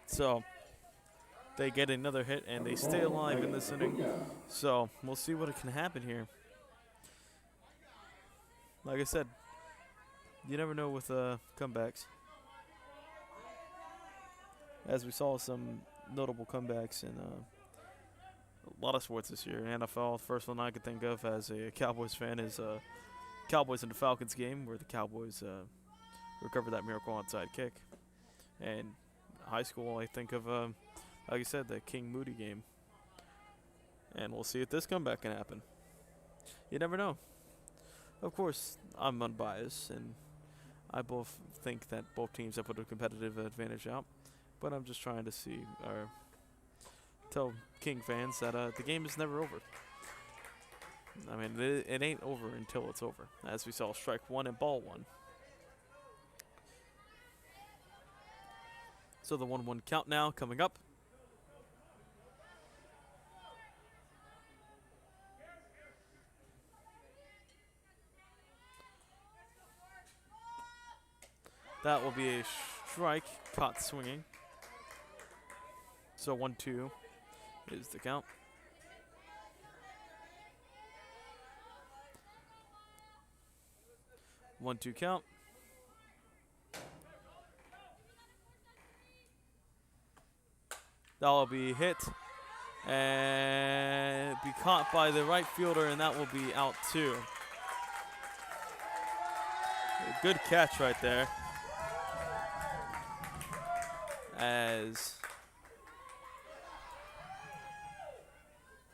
Speaker 3: So they get another hit and they stay alive in this inning. So we'll see what can happen here. Like I said, you never know with comebacks. As we saw some notable comebacks in a lot of sports this year. NFL, the first one I could think of as a Cowboys fan is Cowboys and the Falcons game where the Cowboys recovered that miracle onside kick. And high school, I think of, like I said, the King Moody game. And we'll see if this comeback can happen. You never know. Of course, I'm unbiased, and I both think that both teams have put a competitive advantage out. But I'm just trying to see, or tell King fans that the game is never over. I mean, it ain't over until it's over. As we saw, strike 1 and ball 1. So the 1-1 count now coming up. That will be a strike, caught swinging. So 1-2 is the count. One-two count. That will be hit and be caught by the right fielder, and that will be out 2. A good catch right there. As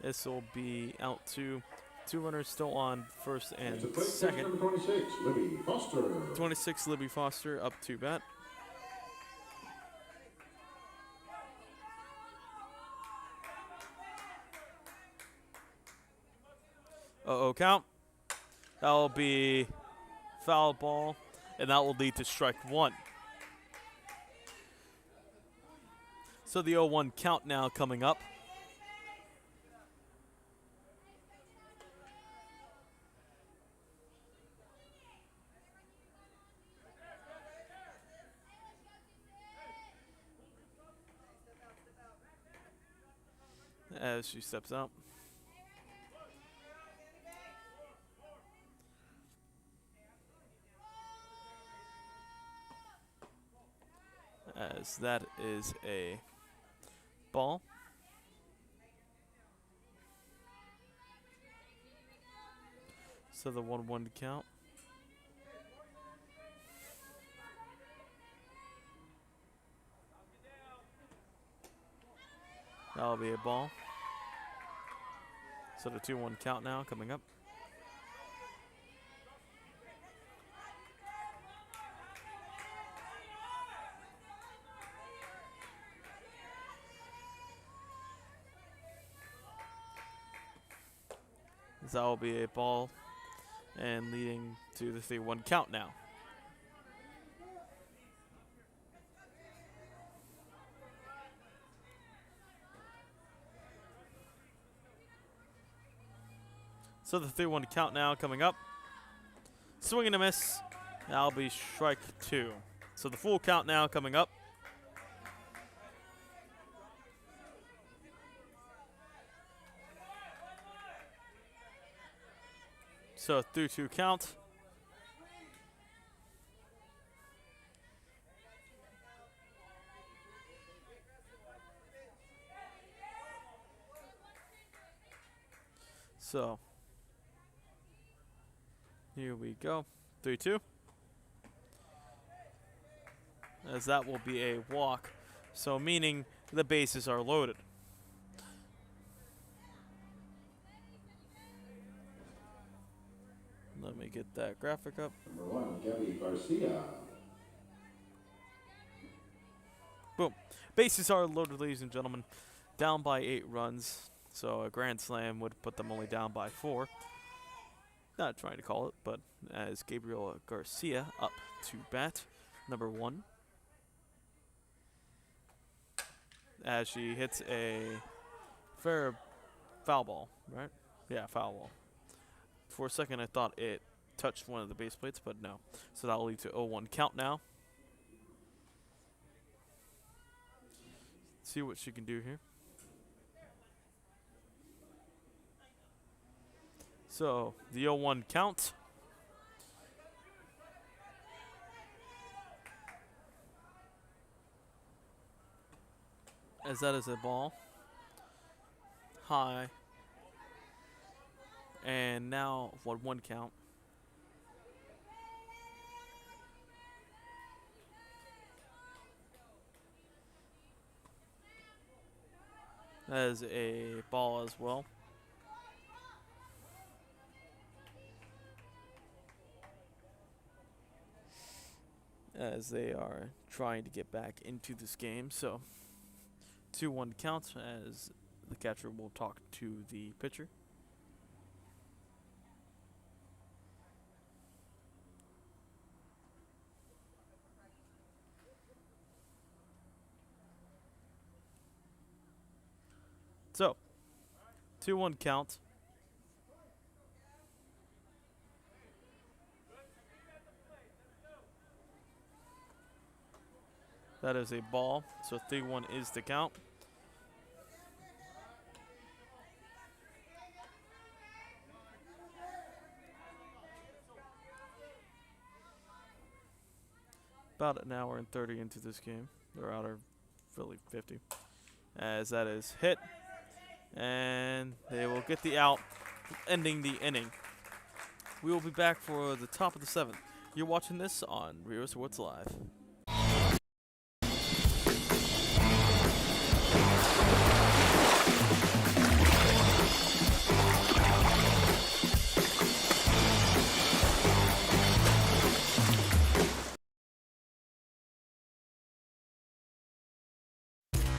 Speaker 3: this will be out 2. 2 runners still on first and second.
Speaker 4: Number 26, Libby Foster.
Speaker 3: 26, Libby Foster up to bat. Uh-oh count. That will be foul ball, and that will lead to strike one. So the 0-1 count now coming up. As she steps out. As that is a ball. So the 1-1 to count. That'll be a ball. So the 2-1 count now coming up. That will be a ball and leading to the 3-1 count now. So the 3-1 count now coming up. Swing and a miss. That'll be strike two. So the full count now coming up. So 3-2 count. So here we go. 3-2. As that will be a walk. So meaning the bases are loaded. Let me get that graphic up.
Speaker 4: Number 1, Gabriel Garcia.
Speaker 3: Boom. Bases are loaded, ladies and gentlemen. Down by 8 runs. So a grand slam would put them only down by 4. Not trying to call it, but as Gabriel Garcia up to bat. Number 1. As she hits a fair foul ball, right? Yeah, foul ball. For a second, I thought it touched one of the base plates, but no. So that'll lead to 0-1 count now. See what she can do here. So the 0-1 count. As that is a ball. High. And now 1-1 count. That is a ball as well. As they are trying to get back into this game. So 2-1 count as the catcher will talk to the pitcher. So 2-1 count. That is a ball, so 3-1 is the count. About an hour and 30 into this game. They're out of really 50. As that is hit. And they will get the out, ending the inning. We will be back for the top of the 7th. You're watching this on Rio Sports Live.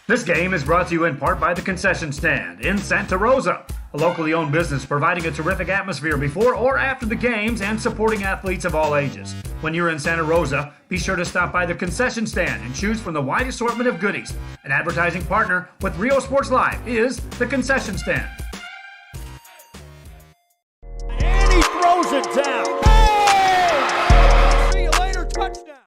Speaker 1: This game is brought to you in part by the concession stand in Santa Rosa. a locally owned business providing a terrific atmosphere before or after the games and supporting athletes of all ages. When you're in Santa Rosa, be sure to stop by the concession stand and choose from the wide assortment of goodies. An advertising partner with Rio Sports Live is the concession stand.
Speaker 2: And he throws it down. Oh! See you later, touchdown.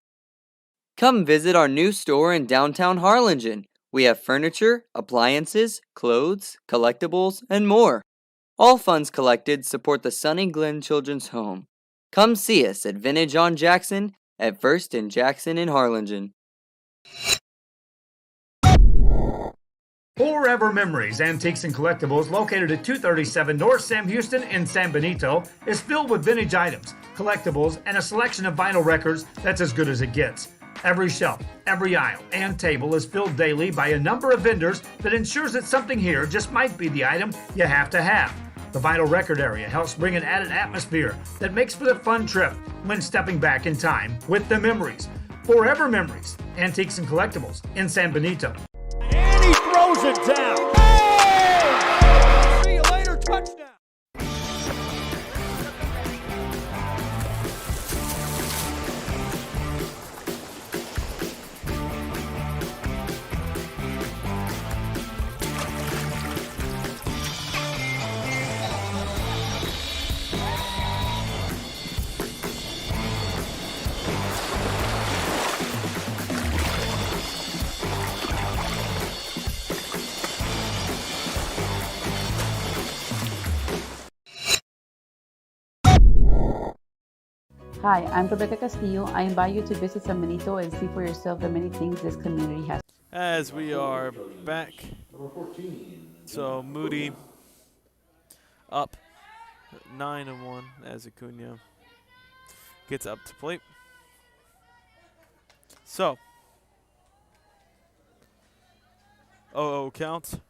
Speaker 9: Come visit our new store in downtown Harlingen. We have furniture, appliances, clothes, collectibles, and more. All funds collected support the Sunny Glen Children's Home. Come see us at Vintage on Jackson at First and Jackson in Harlingen.
Speaker 1: Forever Memories, Antiques and Collectibles, located at 237 North Sam Houston in San Benito, is filled with vintage items, collectibles, and a selection of vinyl records that's as good as it gets. Every shelf, every aisle, and table is filled daily by a number of vendors that ensures that something here just might be the item you have to have. The vinyl record area helps bring an added atmosphere that makes for the fun trip when stepping back in time with the memories. Forever Memories, Antiques and Collectibles in San Benito.
Speaker 2: And he throws it down. Oh! See you later, touchdown.
Speaker 5: Hi, I'm Rebecca Castillo. I invite you to visit San Benito and see for yourself the many things this community has.
Speaker 3: As we are back, so Moody up 9-1 as Acuna gets up to plate. So 0-0 count.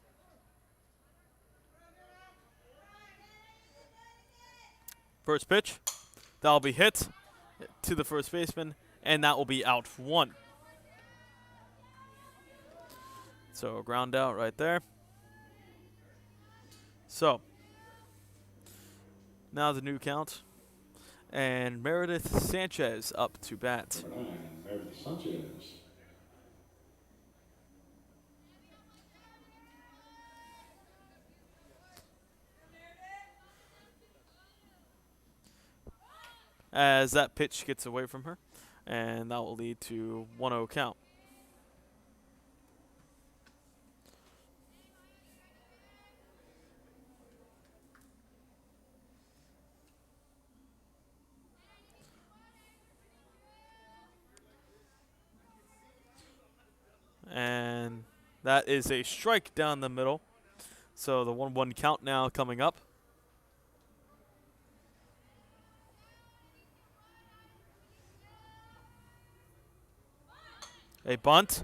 Speaker 3: First pitch, that'll be hit to the first baseman, and that will be out 1. So ground out right there. So now the new count, and Meredith Sanchez up to bat.
Speaker 4: Meredith Sanchez.
Speaker 3: As that pitch gets away from her, and that will lead to 1-0 count. And that is a strike down the middle. So the 1-1 count now coming up. A bunt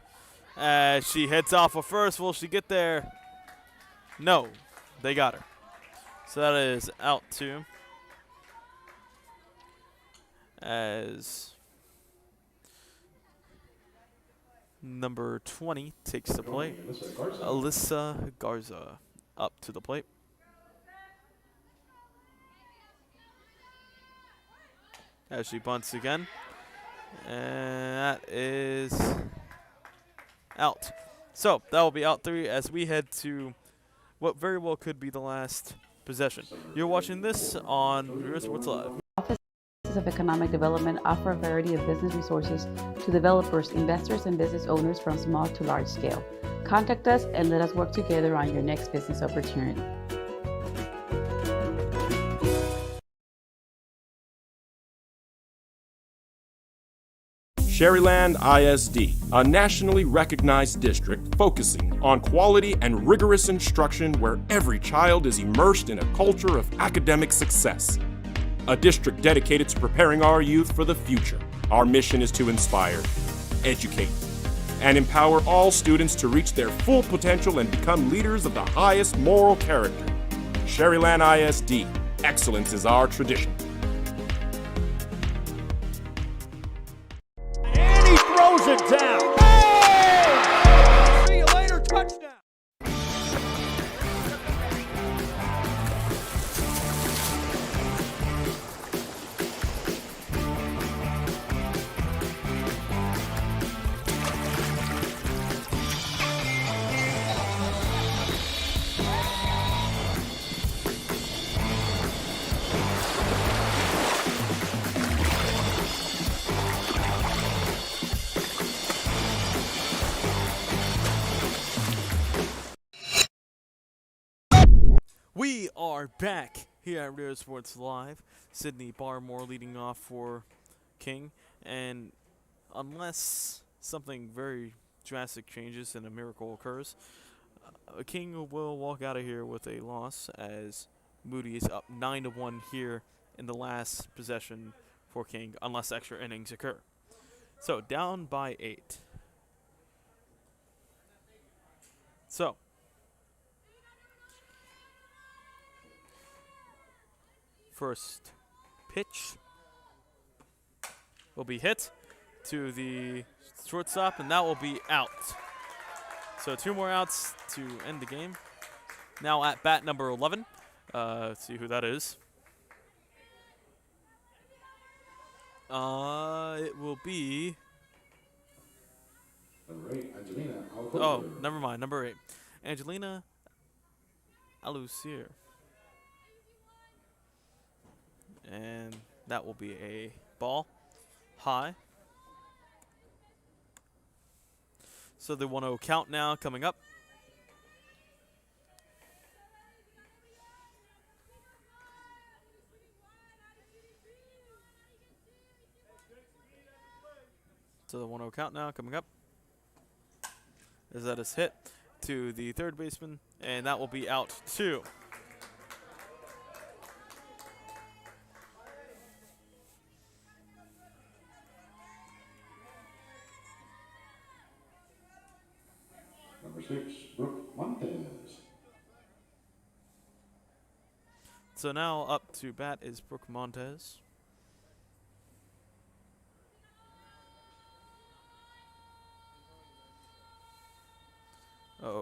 Speaker 3: as she heads off of first. Will she get there? No, they got her. So that is out 2. As number 20 takes the plate. Alyssa Garza up to the plate. As she bunts again. And that is out. So that will be out 3 as we head to what very well could be the last possession. You're watching this on Rio Sports Live.
Speaker 5: Offices of Economic Development offer a variety of business resources to developers, investors, and business owners from small to large scale. Contact us and let us work together on your next business opportunity.
Speaker 6: Sherryland ISD, a nationally recognized district focusing on quality and rigorous instruction where every child is immersed in a culture of academic success. A district dedicated to preparing our youth for the future. Our mission is to inspire, educate, and empower all students to reach their full potential and become leaders of the highest moral character. Sherryland ISD, excellence is our tradition.
Speaker 2: Throws it down. Oh! See you later, touchdown.
Speaker 3: We are back here at Real Sports Live. Sydney Barmore leading off for King, and unless something very drastic changes and a miracle occurs, King will walk out of here with a loss as Moody is up 9-1 here in the last possession for King, unless extra innings occur. So down by 8. So first pitch will be hit to the shortstop, and that will be out. So 2 more outs to end the game. Now at bat number 11. Let's see who that is. It will be...
Speaker 4: Number 8, Angelina.
Speaker 3: Oh, never mind. Number 8. Angelina Alucier. And that will be a ball high. So the 1-0 count now coming up. So the 1-0 count now coming up. As that is hit to the third baseman, and that will be out 2.
Speaker 4: Number 6, Brooke Montez.
Speaker 3: So now up to bat is Brooke Montez.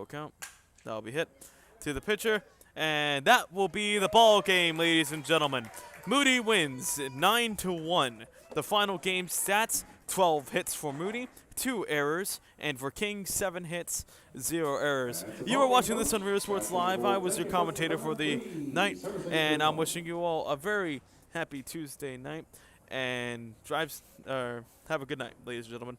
Speaker 3: Count. That'll be hit to the pitcher, and that will be the ball game, ladies and gentlemen. Moody wins 9-1. The final game stats: 12 hits for Moody, 2 errors, and for King 7 hits, 0 errors. You are watching this on Real Sports Live. I was your commentator for the night, and I'm wishing you all a very happy Tuesday night, and have a good night, ladies and gentlemen.